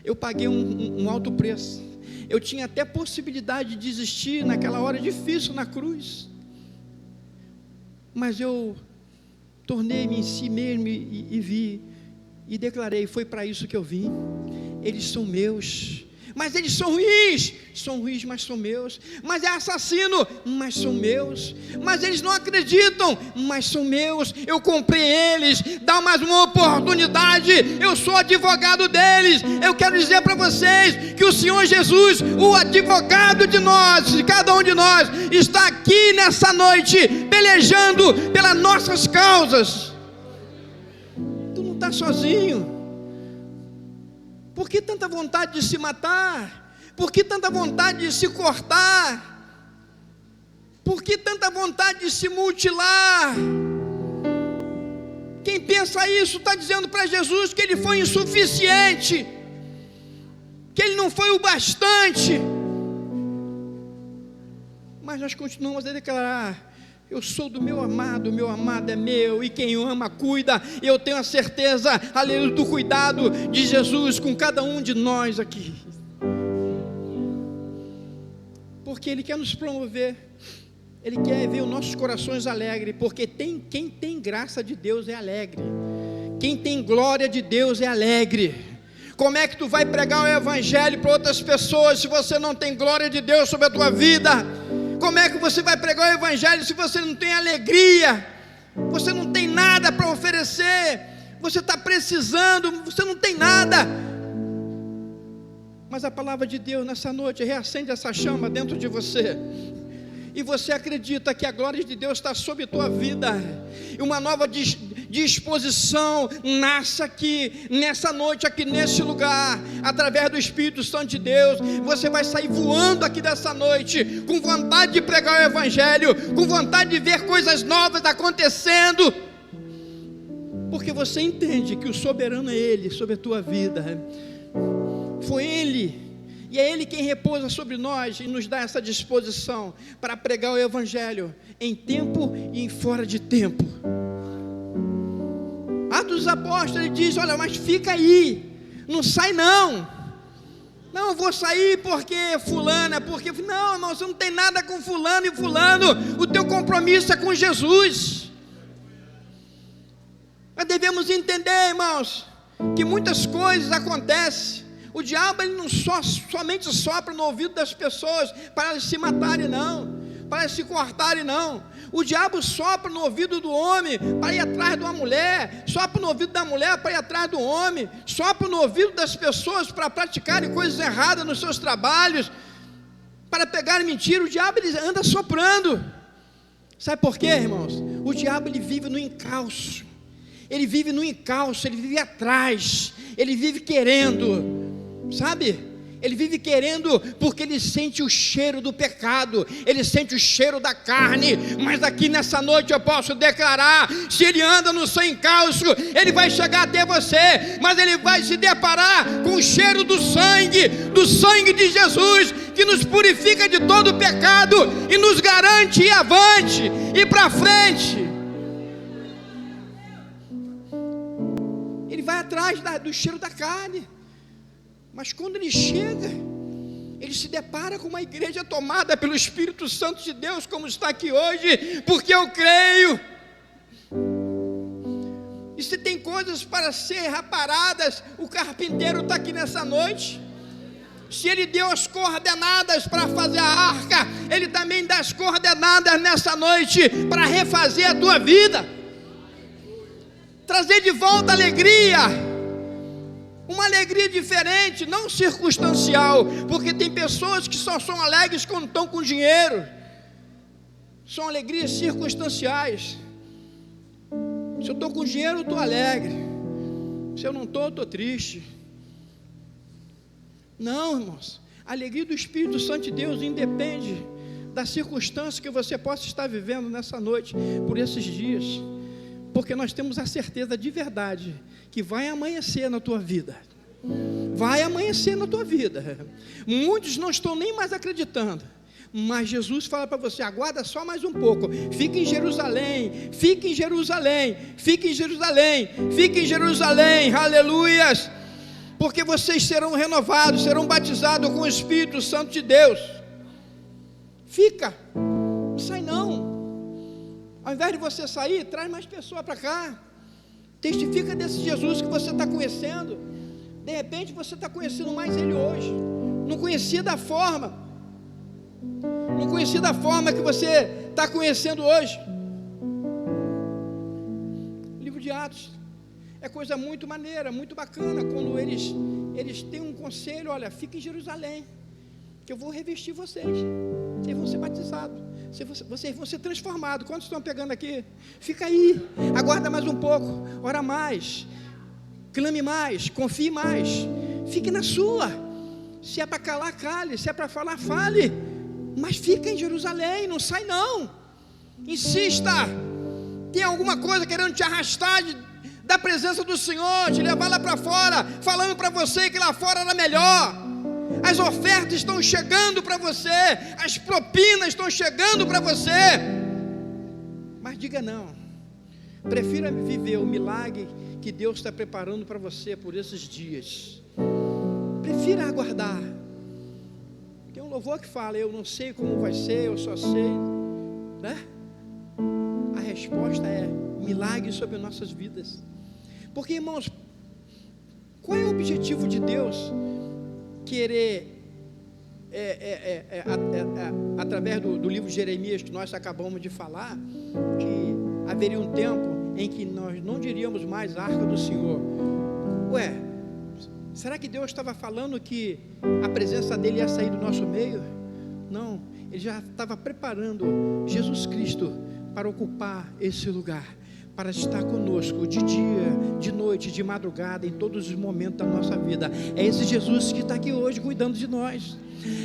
[SPEAKER 1] eu paguei um alto preço, eu tinha até possibilidade de desistir naquela hora difícil na cruz, mas eu tornei-me em si mesmo e vi, e declarei: foi para isso que eu vim. Eles são meus, mas eles são ruins, mas são meus. Mas é assassino, mas são meus. Mas eles não acreditam, mas são meus. Eu comprei eles, dá mais uma oportunidade, eu sou advogado deles. Eu quero dizer para vocês que o Senhor Jesus, o advogado de nós, de cada um de nós, está aqui nessa noite, pelejando pelas nossas causas. Tu não está sozinho. Por que tanta vontade de se matar? Por que tanta vontade de se cortar? Por que tanta vontade de se mutilar? Quem pensa isso está dizendo para Jesus que ele foi insuficiente, que ele não foi o bastante. Mas nós continuamos a declarar: eu sou do meu amado, o meu amado é meu, e quem o ama cuida. Eu tenho a certeza, aleluia, do cuidado de Jesus com cada um de nós aqui, porque Ele quer nos promover, Ele quer ver os nossos corações alegres, porque quem tem graça de Deus é alegre, quem tem glória de Deus é alegre. Como é que tu vai pregar o evangelho para outras pessoas se você não tem glória de Deus sobre a tua vida? Como é que você vai pregar o evangelho se você não tem alegria? Você não tem nada para oferecer, você está precisando, você não tem nada. Mas a palavra de Deus nessa noite reacende essa chama dentro de você, e você acredita que a glória de Deus está sobre a tua vida, e uma nova disposição nasce aqui, nessa noite, aqui nesse lugar, através do Espírito Santo de Deus. Você vai sair voando aqui dessa noite, com vontade de pregar o evangelho, com vontade de ver coisas novas acontecendo, porque você entende que o soberano é Ele sobre a tua vida. Foi Ele, e é Ele quem repousa sobre nós e nos dá essa disposição para pregar o evangelho em tempo e em fora de tempo. Atos dos Apóstolos, ele diz: olha, mas fica aí, não sai não, eu vou sair porque fulana, não, você não tem nada com fulano e fulano, o teu compromisso é com Jesus. Nós devemos entender, irmãos, que muitas coisas acontecem. O diabo, ele não somente sopra no ouvido das pessoas para elas se matarem, não, para elas se cortarem, não. O diabo sopra no ouvido do homem para ir atrás de uma mulher, sopra no ouvido da mulher para ir atrás do homem, sopra no ouvido das pessoas para praticarem coisas erradas nos seus trabalhos, para pegarem mentira. O diabo, ele anda soprando. Sabe por quê, irmãos? O diabo, ele vive no encalço, ele vive atrás, ele vive querendo, sabe? Ele vive querendo, porque ele sente o cheiro do pecado, ele sente o cheiro da carne. Mas aqui nessa noite eu posso declarar: se ele anda no seu encalço, ele vai chegar até você, mas ele vai se deparar com o cheiro do sangue de Jesus, que nos purifica de todo o pecado e nos garante ir avante, ir para frente. Ele vai atrás do cheiro da carne. Mas quando ele chega, ele se depara com uma igreja tomada pelo Espírito Santo de Deus, como está aqui hoje, porque eu creio. E se tem coisas para ser reparadas, o carpinteiro está aqui nessa noite. Se ele deu as coordenadas para fazer a arca, ele também dá as coordenadas nessa noite para refazer a tua vida, trazer de volta a alegria. Uma alegria diferente, não circunstancial, porque tem pessoas que só são alegres quando estão com dinheiro. São alegrias circunstanciais. Se eu estou com dinheiro, eu estou alegre. Se eu não estou, eu estou triste. Não, irmãos, a alegria do Espírito Santo de Deus independe da circunstância que você possa estar vivendo nessa noite, por esses dias, porque nós temos a certeza de verdade que vai amanhecer na tua vida. Vai amanhecer na tua vida. Muitos não estão nem mais acreditando, mas Jesus fala para você: aguarda só mais um pouco, fica em Jerusalém, fica em Jerusalém, fica em Jerusalém, fica em Jerusalém, aleluias, porque vocês serão renovados, serão batizados com o Espírito Santo de Deus. Fica, não sai não. Ao invés de você sair, traz mais pessoas para cá. Testifica desse Jesus que você está conhecendo. De repente você está conhecendo mais Ele hoje. Não conhecia da forma que você está conhecendo hoje. O livro de Atos é coisa muito maneira, muito bacana, quando eles têm um conselho: olha, fica em Jerusalém, que eu vou revestir vocês vão ser batizados, vocês vão ser transformados. Quantos estão pegando aqui? Fica aí, aguarda mais um pouco, ora mais, clame mais, confie mais, fique na sua. Se é para calar, cale, se é para falar, fale, mas fica em Jerusalém, não sai não, insista. Tem alguma coisa querendo te arrastar da presença do Senhor, te levar lá para fora, falando para você que lá fora era melhor. As ofertas estão chegando para você, as propinas estão chegando para você, mas diga não. Prefira viver o milagre que Deus está preparando para você por esses dias. Prefira aguardar. Tem um louvor que fala: eu não sei como vai ser, eu só sei, né? A resposta é milagre sobre nossas vidas. Porque, irmãos, qual é o objetivo de Deus querer, através do livro de Jeremias, que nós acabamos de falar, que haveria um tempo em que nós não diríamos mais arca do Senhor? Ué, será que Deus estava falando que a presença dele ia sair do nosso meio? Não, ele já estava preparando Jesus Cristo para ocupar esse lugar, para estar conosco de dia, de noite, de madrugada, em todos os momentos da nossa vida. É esse Jesus que está aqui hoje cuidando de nós.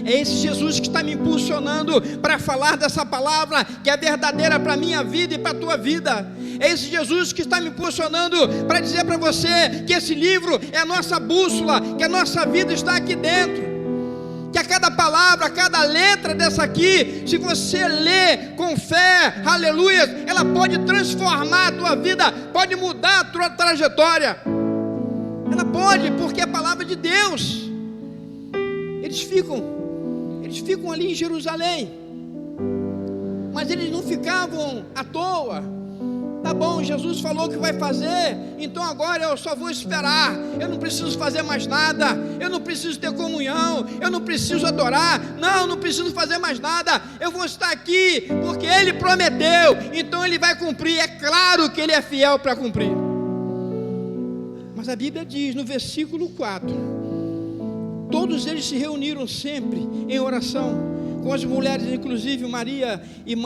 [SPEAKER 1] É esse Jesus que está me impulsionando para falar dessa palavra que é verdadeira para a minha vida e para a tua vida. É esse Jesus que está me impulsionando para dizer para você que esse livro é a nossa bússola, que a nossa vida está aqui dentro, que a cada palavra, a cada letra dessa aqui, se você lê com fé, aleluia, ela pode transformar a tua vida, pode mudar a tua trajetória. Ela pode, porque é a palavra de Deus. Eles ficam ali em Jerusalém, mas eles não ficavam à toa. Tá bom, Jesus falou que vai fazer, então agora eu só vou esperar. Eu não preciso fazer mais nada, eu não preciso ter comunhão, eu não preciso adorar, não preciso fazer mais nada. Eu vou estar aqui porque Ele prometeu, então Ele vai cumprir. É claro que Ele é fiel para cumprir. Mas a Bíblia diz no versículo 4: todos eles se reuniram sempre em oração, com as mulheres, inclusive Maria,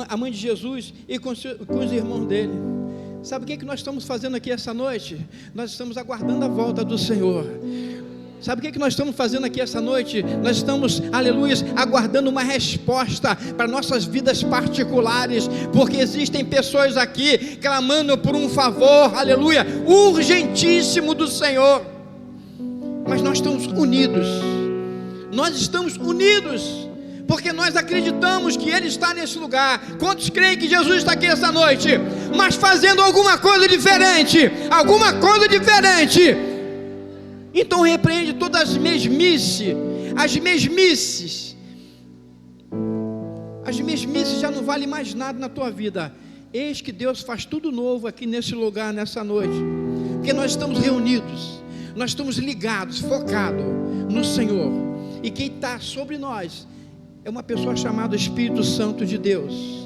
[SPEAKER 1] a mãe de Jesus, e com os irmãos dele. Sabe o que nós estamos fazendo aqui essa noite? Nós estamos aguardando a volta do Senhor. Sabe o que nós estamos fazendo aqui essa noite? Nós estamos, aleluia, aguardando uma resposta para nossas vidas particulares, porque existem pessoas aqui clamando por um favor, aleluia, urgentíssimo do Senhor. Mas nós estamos unidos, porque nós acreditamos que Ele está nesse lugar. Quantos creem que Jesus está aqui essa noite, mas fazendo alguma coisa diferente? Então repreende todas as mesmices. As mesmices já não vale mais nada na tua vida. Eis que Deus faz tudo novo aqui nesse lugar, nessa noite, porque nós estamos reunidos, nós estamos ligados, focados no Senhor, e quem está sobre nós é uma pessoa chamada Espírito Santo de Deus.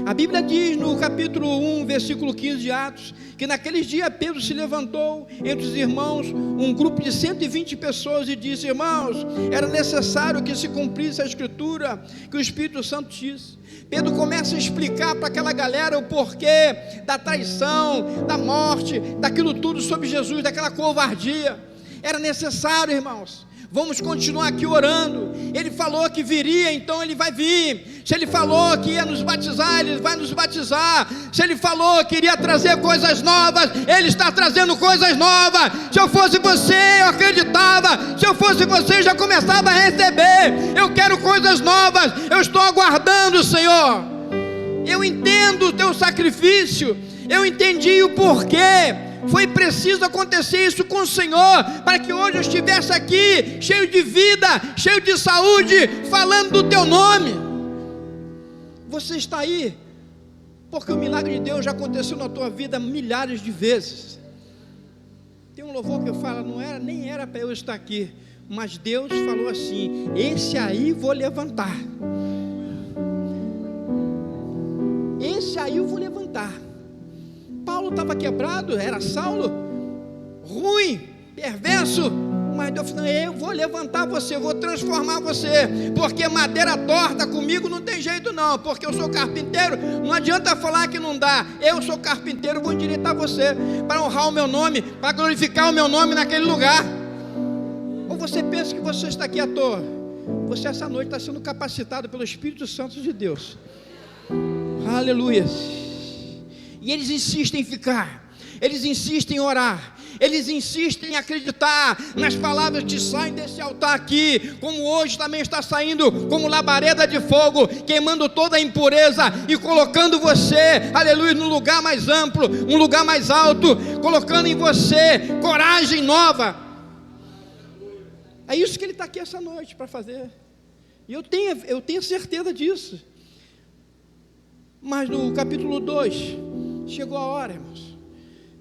[SPEAKER 1] A Bíblia diz no capítulo 1, versículo 15 de Atos, que naqueles dias Pedro se levantou entre os irmãos, um grupo de 120 pessoas, e disse: irmãos, era necessário que se cumprisse a escritura que o Espírito Santo disse. Pedro começa a explicar para aquela galera o porquê da traição, da morte, daquilo tudo sobre Jesus, daquela covardia. Era necessário, irmãos. Vamos continuar aqui orando. Ele falou que viria, então Ele vai vir. Se Ele falou que ia nos batizar, Ele vai nos batizar. Se Ele falou que iria trazer coisas novas, Ele está trazendo coisas novas. Se eu fosse você, eu acreditava. Se eu fosse você, já começava a receber. Eu quero coisas novas. Eu estou aguardando, Senhor. Eu entendo o teu sacrifício. Eu entendi o porquê. Foi preciso acontecer isso com o Senhor, para que hoje eu estivesse aqui, cheio de vida, cheio de saúde, falando do teu nome. Você está aí porque o milagre de Deus já aconteceu na tua vida milhares de vezes. Tem um louvor que eu falo, nem era para eu estar aqui, mas Deus falou assim: esse aí vou levantar, esse aí eu vou levantar. Paulo estava quebrado, era Saulo, ruim, perverso, mas Deus falou: eu vou levantar você, vou transformar você, porque madeira torta comigo não tem jeito não, porque eu sou carpinteiro, não adianta falar que não dá, eu sou carpinteiro, vou endireitar você, para honrar o meu nome, para glorificar o meu nome naquele lugar. Ou você pensa que você está aqui à toa? Você essa noite está sendo capacitado pelo Espírito Santo de Deus. Aleluia. E eles insistem em ficar, eles insistem em orar, eles insistem em acreditar nas palavras que saem desse altar aqui, como hoje também está saindo como labareda de fogo, queimando toda a impureza e colocando você, aleluia, num lugar mais amplo, um lugar mais alto, colocando em você coragem nova. É isso que ele está aqui essa noite para fazer, e eu tenho certeza disso. Mas no capítulo 2, chegou a hora, irmãos,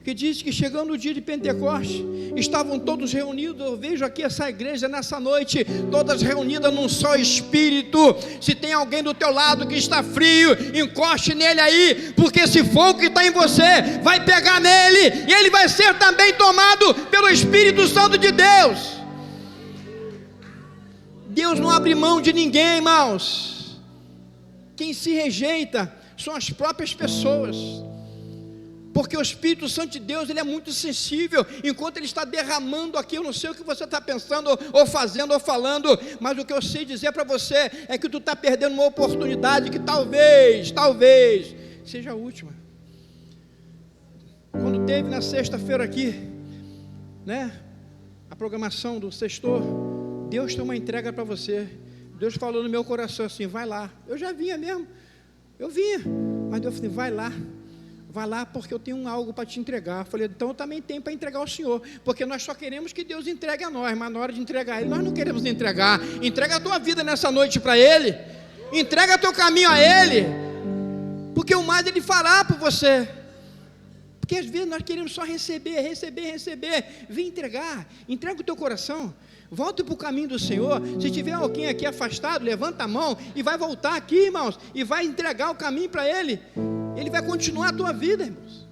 [SPEAKER 1] que diz que chegando o dia de Pentecostes, estavam todos reunidos. Eu vejo aqui essa igreja nessa noite, todas reunidas num só espírito. Se tem alguém do teu lado que está frio, encoste nele aí, porque esse fogo que está em você, vai pegar nele, e ele vai ser também tomado pelo Espírito Santo de Deus. Deus não abre mão de ninguém, irmãos. Quem se rejeita são as próprias pessoas, porque o Espírito Santo de Deus, ele é muito sensível, enquanto ele está derramando aqui. Eu não sei o que você está pensando, ou fazendo, ou falando, mas o que eu sei dizer para você, é que tu está perdendo uma oportunidade, que talvez, seja a última. Quando teve na sexta-feira aqui, né, a programação do sextor, Deus tem uma entrega para você. Deus falou no meu coração assim: vai lá. Eu já vinha mesmo, mas Deus falou: vai lá, porque eu tenho algo para te entregar. Eu falei: então eu também tenho para entregar ao Senhor, porque nós só queremos que Deus entregue a nós, mas na hora de entregar a Ele, nós não queremos entregar. Entrega a tua vida nessa noite para Ele, entrega teu caminho a Ele, porque o mais Ele fará por você. Porque às vezes nós queremos só receber, vem entrega o teu coração. Volte para o caminho do Senhor. Se tiver alguém aqui afastado, levanta a mão e vai voltar aqui, irmãos, e vai entregar o caminho para Ele. Ele vai continuar a tua vida, irmãos,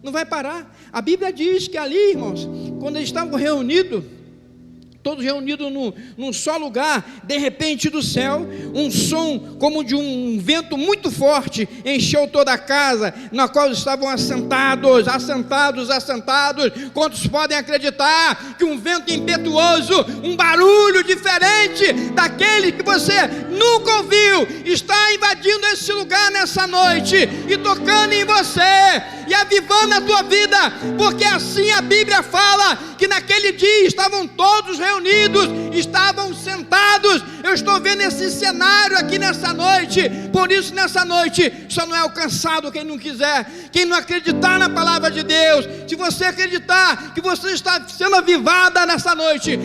[SPEAKER 1] não vai parar. A Bíblia diz que ali, irmãos, quando eles estavam reunidos, todos reunidos num só lugar, de repente do céu, um som como de um vento muito forte encheu toda a casa, na qual estavam assentados. Quantos podem acreditar que um vento impetuoso, um barulho diferente daquele que você nunca ouviu, está invadindo esse lugar nessa noite, e tocando em você, e avivando a tua vida, porque assim a Bíblia fala, que naquele dia estavam todos reunidos, estavam sentados. Eu estou vendo esse cenário aqui nessa noite. Por isso nessa noite só não é alcançado quem não quiser, quem não acreditar na palavra de Deus. Se você acreditar que você está sendo avivado nessa noite,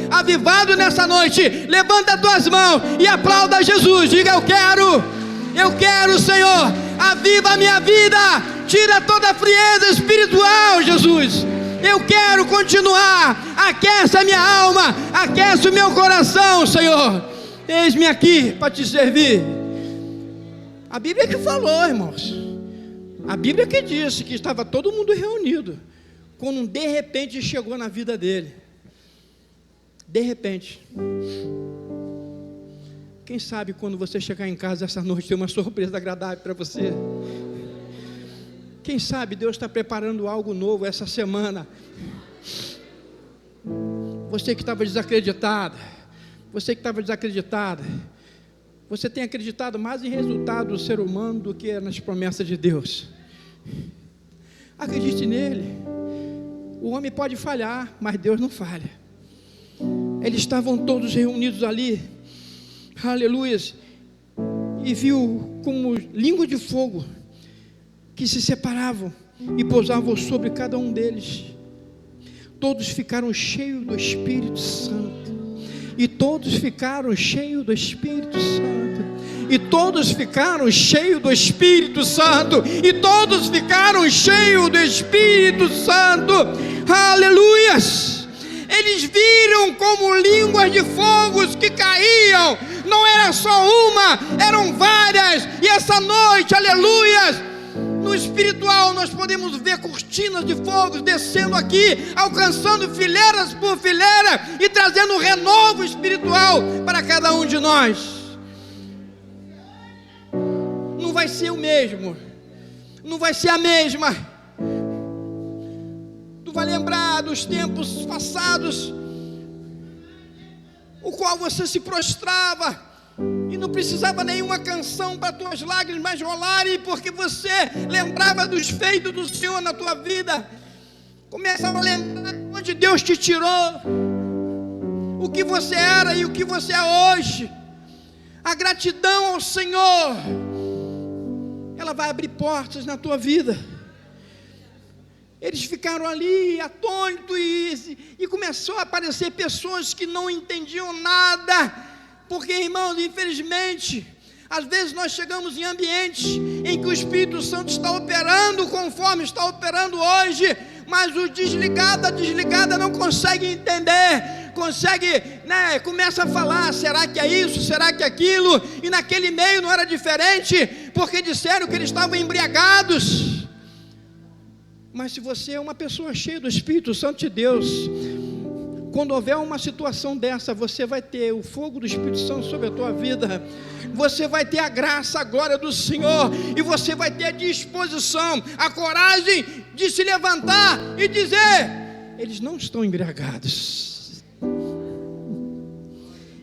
[SPEAKER 1] levanta as tuas mãos e aplauda Jesus. Diga: eu quero, Senhor, aviva a minha vida, tira toda a frieza espiritual, Jesus. Eu quero continuar, aquece a minha alma, aquece o meu coração, Senhor. Eis-me aqui para te servir. A Bíblia que falou, irmãos, a Bíblia que disse que estava todo mundo reunido, quando de repente chegou na vida dele. De repente. Quem sabe quando você chegar em casa essa noite tem uma surpresa agradável para você. Quem sabe Deus está preparando algo novo essa semana. Você que estava desacreditada, você tem acreditado mais em resultado do ser humano do que nas promessas de Deus. Acredite nele. O homem pode falhar, mas Deus não falha. Eles estavam todos reunidos ali, aleluia, e viu como língua de fogo que se separavam e pousavam sobre cada um deles. Todos ficaram cheios do Espírito Santo. E todos ficaram cheios do Espírito Santo. E todos ficaram cheios do Espírito Santo. Aleluias! Eles viram como línguas de fogo que caíam. Não era só uma, eram várias. E essa noite, aleluias, no espiritual nós podemos ver cortinas de fogo descendo aqui, alcançando fileiras por fileira e trazendo um renovo espiritual para cada um de nós. Não vai ser o mesmo, não vai ser a mesma. Tu vai lembrar dos tempos passados, o qual você se prostrava e não precisava nenhuma canção para tuas lágrimas rolarem, porque você lembrava dos feitos do Senhor na tua vida. Começava a lembrar de onde Deus te tirou, o que você era e o que você é hoje. A gratidão ao Senhor, ela vai abrir portas na tua vida. Eles ficaram ali atônitos e começou a aparecer pessoas que não entendiam nada. Porque, irmãos, infelizmente, às vezes nós chegamos em ambientes em que o Espírito Santo está operando conforme está operando hoje, mas o desligado, a desligada não consegue entender, começa a falar, será que é isso, será que é aquilo? E naquele meio não era diferente, porque disseram que eles estavam embriagados. Mas se você é uma pessoa cheia do Espírito Santo de Deus, quando houver uma situação dessa, você vai ter o fogo do Espírito Santo sobre a tua vida, você vai ter a graça, a glória do Senhor, e você vai ter a disposição, a coragem de se levantar e dizer: eles não estão embriagados,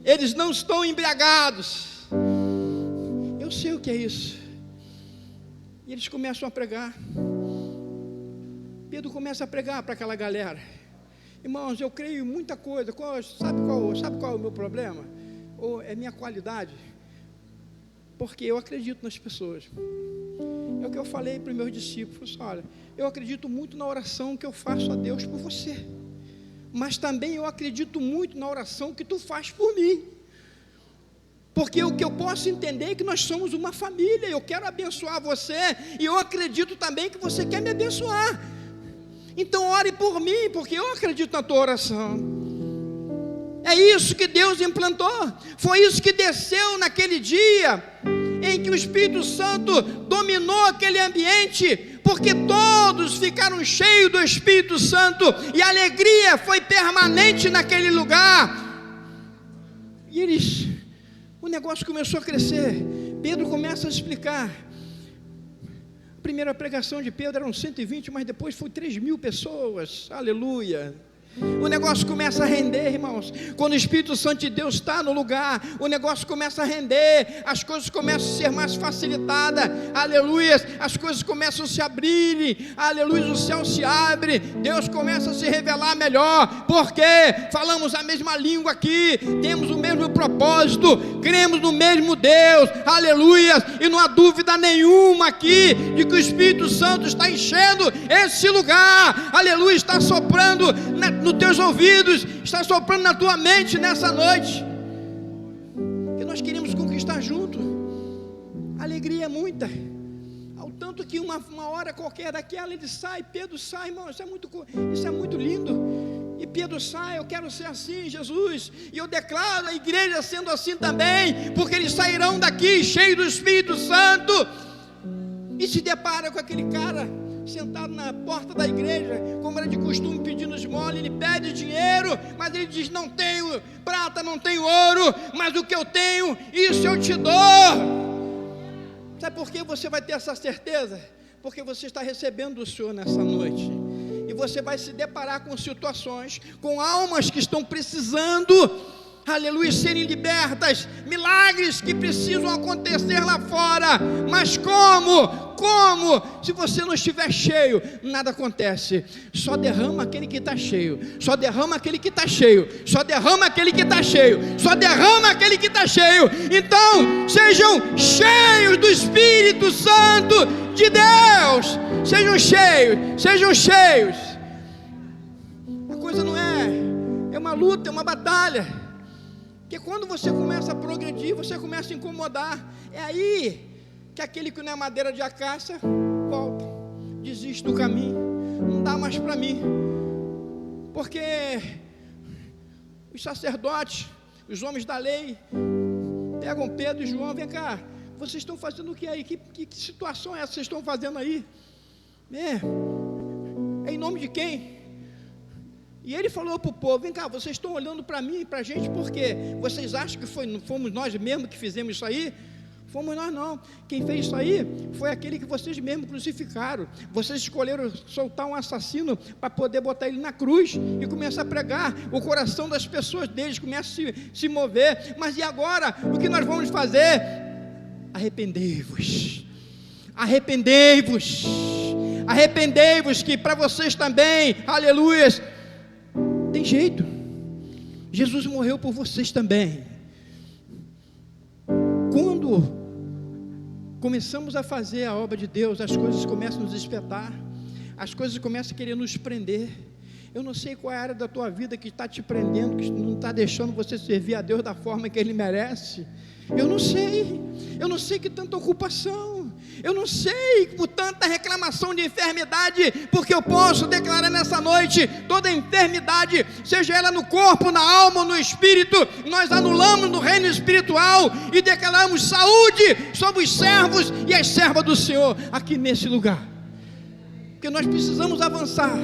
[SPEAKER 1] eles não estão embriagados. Eu sei o que é isso. E eles começam a pregar. Pedro começa a pregar para aquela galera. Irmãos, eu creio em muita coisa. Sabe qual é o meu problema? É minha qualidade. Porque eu acredito nas pessoas. É o que eu falei para os meus discípulos. Olha, eu acredito muito na oração que eu faço a Deus por você. Mas também eu acredito muito na oração que tu faz por mim. Porque o que eu posso entender é que nós somos uma família. Eu quero abençoar você. E eu acredito também que você quer me abençoar. Então ore por mim, porque eu acredito na tua oração. É isso que Deus implantou. Foi isso que desceu naquele dia em que o Espírito Santo dominou aquele ambiente, porque todos ficaram cheios do Espírito Santo e a alegria foi permanente naquele lugar. E o negócio começou a crescer. Pedro começa a explicar. A primeira pregação de Pedro eram 120, mas depois foi 3.000 pessoas, aleluia. O negócio começa a render, irmãos. Quando o Espírito Santo de Deus está no lugar, o negócio começa a render, as coisas começam a ser mais facilitadas, aleluia. As coisas começam a se abrirem, aleluia. O céu se abre, Deus começa a se revelar melhor, porque falamos a mesma língua aqui, temos o mesmo propósito, cremos no mesmo Deus, aleluia. E não há dúvida nenhuma aqui de que o Espírito Santo está enchendo esse lugar, aleluia. Está soprando nos teus ouvidos, está soprando na tua mente nessa noite, que nós queremos conquistar junto. A alegria é muita, ao tanto que uma hora qualquer daquela ele sai, Pedro sai, irmão, isso é muito lindo. E Pedro sai: eu quero ser assim, Jesus, e eu declaro a igreja sendo assim também, porque eles sairão daqui cheios do Espírito Santo. E se depara com aquele cara sentado na porta da igreja, como era de costume, pedindo esmola. Ele pede dinheiro, mas ele diz: não tenho prata, não tenho ouro, mas o que eu tenho, isso eu te dou. Sabe por que você vai ter essa certeza? Porque você está recebendo do Senhor nessa noite, e você vai se deparar com situações, com almas que estão precisando, aleluia, serem libertas, milagres que precisam acontecer lá fora. Mas como? Se você não estiver cheio, nada acontece. Só derrama aquele que está cheio, só derrama aquele que está cheio, só derrama aquele que está cheio, só derrama aquele que está cheio. Então, sejam cheios do Espírito Santo de Deus, sejam cheios. A coisa não é uma luta, é uma batalha. Porque quando você começa a progredir, você começa a incomodar. É aí que aquele que não é madeira de acácia volta, desiste do caminho, não dá mais para mim. Porque os sacerdotes, os homens da lei, pegam Pedro e João, vem cá, vocês estão fazendo o que aí? Que situação é essa que vocês estão fazendo aí? É em nome de quem? E ele falou para o povo, vem cá, vocês estão olhando para mim e para a gente por quê? Vocês acham que fomos nós mesmos que fizemos isso aí? Fomos nós não. Quem fez isso aí foi aquele que vocês mesmos crucificaram. Vocês escolheram soltar um assassino para poder botar ele na cruz e começar a pregar. O coração das pessoas deles começa a se mover. Mas e agora? O que nós vamos fazer? Arrependei-vos. Arrependei-vos. Arrependei-vos, que para vocês também, aleluias, tem jeito. Jesus morreu por vocês também. Quando começamos a fazer a obra de Deus, as coisas começam a nos espetar, as coisas começam a querer nos prender. Eu não sei qual é a área da tua vida que está te prendendo, que não está deixando você servir a Deus da forma que Ele merece. Eu não sei que tanta ocupação, eu não sei por tanta reclamação de enfermidade, porque eu posso declarar nessa noite, toda enfermidade, seja ela no corpo, na alma ou no espírito, nós anulamos no reino espiritual e declaramos saúde sobre os servos e as servas do Senhor, aqui nesse lugar, porque nós precisamos avançar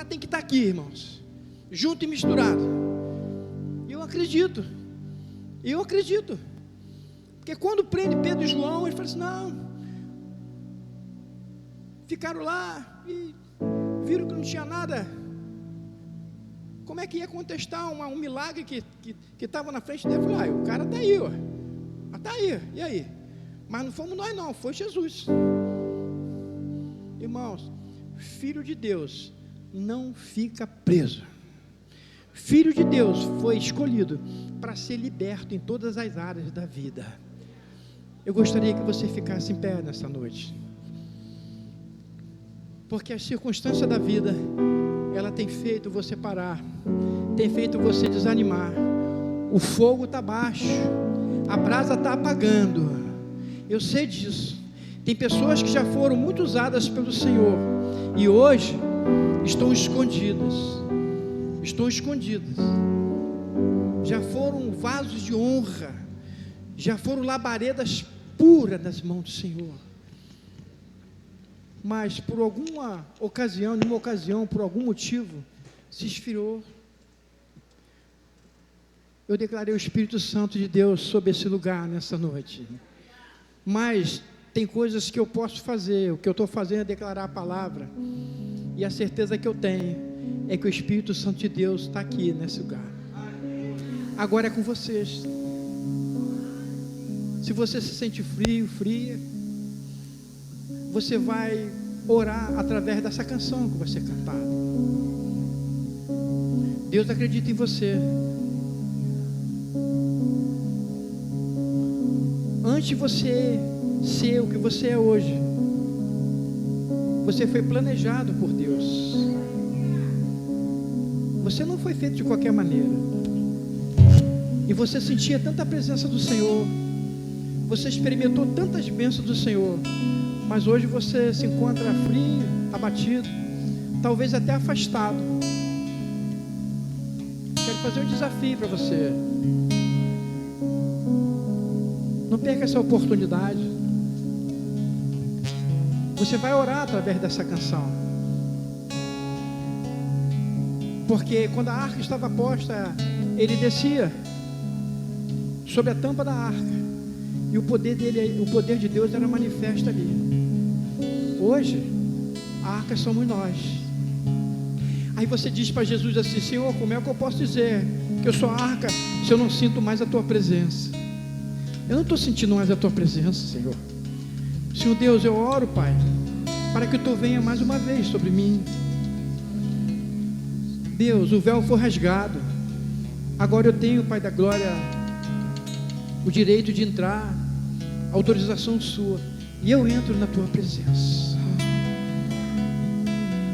[SPEAKER 1] tem que estar aqui, irmãos, junto e misturado. Eu acredito, porque quando prende Pedro e João, ele fala assim, não, ficaram lá e viram que não tinha nada. Como é que ia contestar um milagre que estava na frente dele? Falei, o cara está aí, ó. Está aí, e aí? Mas não fomos nós não, foi Jesus. Irmãos, filho de Deus não fica preso. Filho de Deus foi escolhido para ser liberto em todas as áreas da vida. Eu gostaria que você ficasse em pé nessa noite, porque as circunstâncias da vida, ela tem feito você parar, tem feito você desanimar. O fogo está baixo, a brasa está apagando. Eu sei disso. Tem pessoas que já foram muito usadas pelo Senhor e hoje estão escondidas. Já foram vasos de honra, já foram labaredas puras nas mãos do Senhor, mas por alguma ocasião, por algum motivo, se esfriou. Eu declarei o Espírito Santo de Deus sobre esse lugar nessa noite, mas tem coisas que eu posso fazer. O que eu estou fazendo é declarar a palavra, e a certeza que eu tenho é que o Espírito Santo de Deus está aqui nesse lugar. Agora é com vocês. Se você se sente frio, fria, você vai orar através dessa canção que vai ser cantada. Deus acredita em você. Antes de você ser o que você é hoje, você foi planejado por Deus. Você não foi feito de qualquer maneira. E você sentia tanta presença do Senhor, você experimentou tantas bênçãos do Senhor, mas hoje você se encontra frio, abatido, talvez até afastado. Quero fazer um desafio para você. Não perca essa oportunidade. Você vai orar através dessa canção, porque quando a arca estava posta, ele descia sobre a tampa da arca, e o poder de Deus era manifesto ali. Hoje a arca somos nós. Aí você diz para Jesus assim: Senhor, como é que eu posso dizer que eu sou a arca se eu não sinto mais a tua presença? Eu não estou sentindo mais a tua presença, Senhor. Senhor Deus, eu oro, Pai, para que tu venha mais uma vez sobre mim. Deus, o véu foi rasgado, agora eu tenho, Pai da glória, o direito de entrar, autorização sua, e eu entro na tua presença.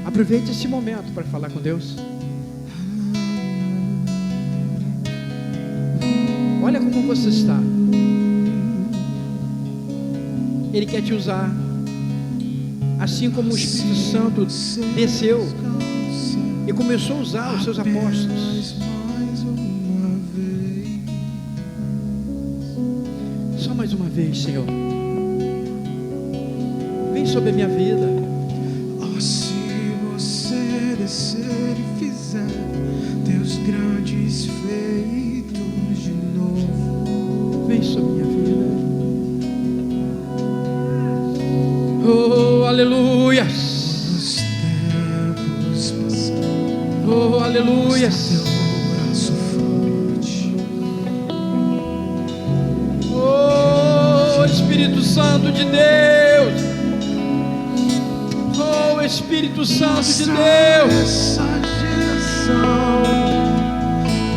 [SPEAKER 1] Aproveite esse momento para falar com Deus. você está, Ele quer te usar, assim como o Espírito Santo desceu e começou a usar os seus apóstolos. Só mais uma vez, Senhor, vem sobre a minha vida.
[SPEAKER 2] Se você descer e fizer teus grandes feitos de novo,
[SPEAKER 1] vem sobre minha vida. Oh, aleluia.
[SPEAKER 2] nos tempos passados,
[SPEAKER 1] Oh, aleluia.
[SPEAKER 2] teu braço forte,
[SPEAKER 1] Oh, Espírito Santo de Deus. Oh, Espírito Santo de Deus.
[SPEAKER 2] essa geração,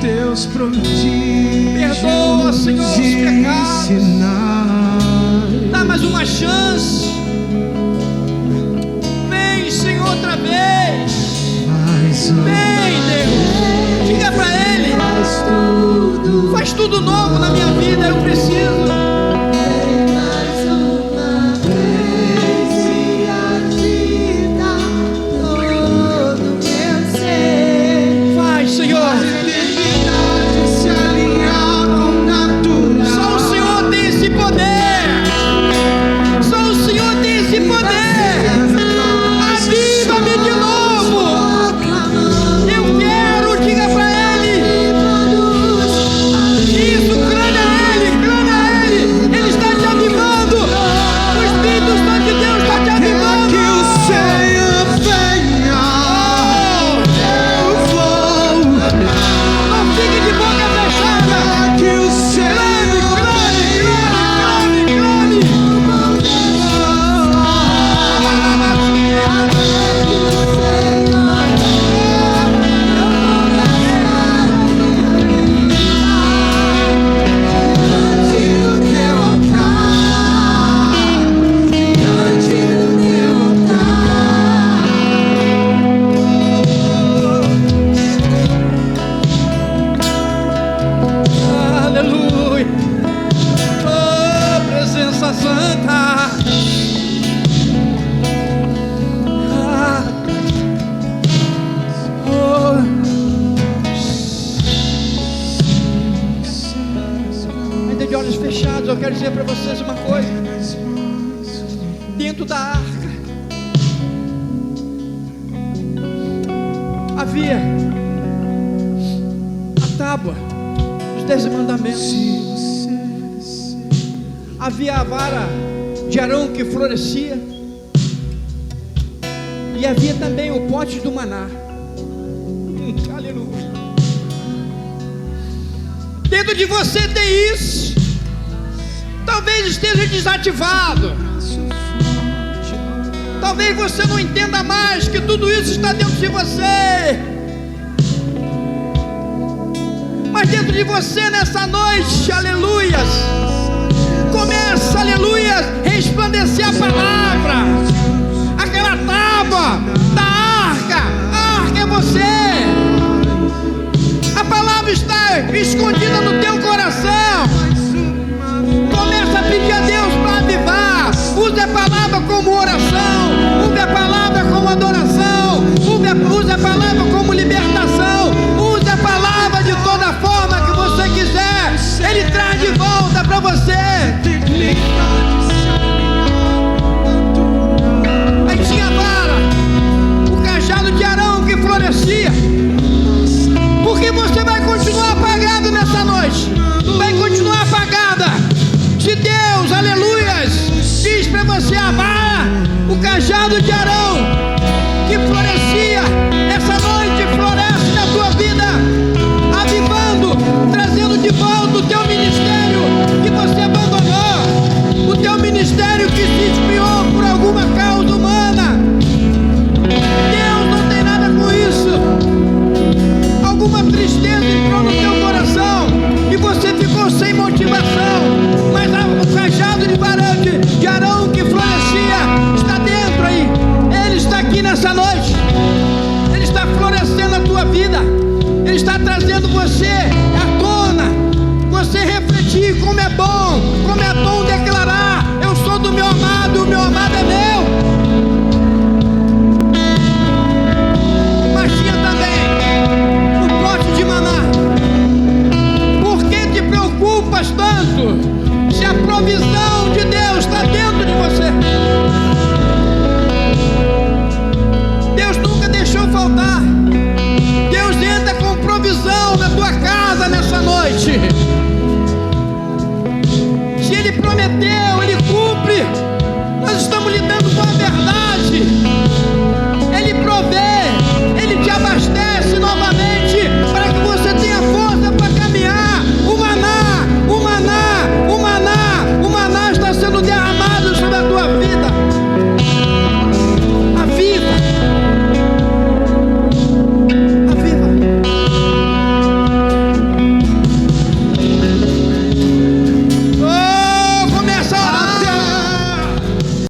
[SPEAKER 2] teus prodígios
[SPEAKER 1] Perdoa, Senhor, os
[SPEAKER 2] e
[SPEAKER 1] pecados.
[SPEAKER 2] sinais.
[SPEAKER 1] Dá mais uma chance. Vem, Senhor, outra vez.
[SPEAKER 2] Mais uma
[SPEAKER 1] Vem, Deus. Diga pra Ele. Faz tudo novo na minha vida. Eu preciso.
[SPEAKER 3] Mais uma vez e agita todo meu ser.
[SPEAKER 1] Faz, Senhor.
[SPEAKER 2] eternidade se alinhar com natural.
[SPEAKER 1] Só o Senhor tem esse poder. Só o Senhor tem esse poder. Aviva-me de novo. Eu quero, diga pra Ele. Isso, clama a Ele, clama a Ele. Ele está te avivando. O Espírito Santo de Deus está te avivando.
[SPEAKER 2] Que o Senhor venha, eu vou.
[SPEAKER 1] Não fique de boca fechada.
[SPEAKER 2] Que o Senhor
[SPEAKER 1] Aleluia. Oh, presença santa. Ah. Oh. Ainda de olhos fechados, eu quero dizer para vocês uma coisa. Dentro da arca havia a tábua dos 10 mandamentos. Havia a vara de Arão que florescia, e havia também o pote do maná. Aleluia. Dentro de você tem isso. Talvez esteja desativado. Talvez você não entenda mais que tudo isso está dentro de você. Mas dentro de você nessa noite, aleluias, começa, aleluias, resplandecer a palavra. Aquela tábua da arca, a arca é você. A palavra está escondida no teu coração. Começa a pedir a Deus para avivar. Use a palavra como oração, use a palavra como adoração, use a palavra como libertação, use a palavra de toda forma que você quiser. Ele traz de volta para você. Aí tinha a vara, o cajado de Arão que florescia. Porque você vai continuar apagado nessa noite. Vai continuar apagada. Se Deus, aleluias, diz para você a vara, o cajado de Arão que florescia, essa noite floresce na tua vida, avivando, trazendo de volta o teu ministério que você abandonou, o teu ministério que se desviou por alguma causa humana. Deus não tem nada com isso. Alguma tristeza entrou no teu coração e você ficou sem motivação, mas o cajado de Arão que florescia está dentro aí. Ele está aqui nessa noite. Ele está florescendo a tua vida. Ele está trazendo você à tona, você refletindo sentir como é bom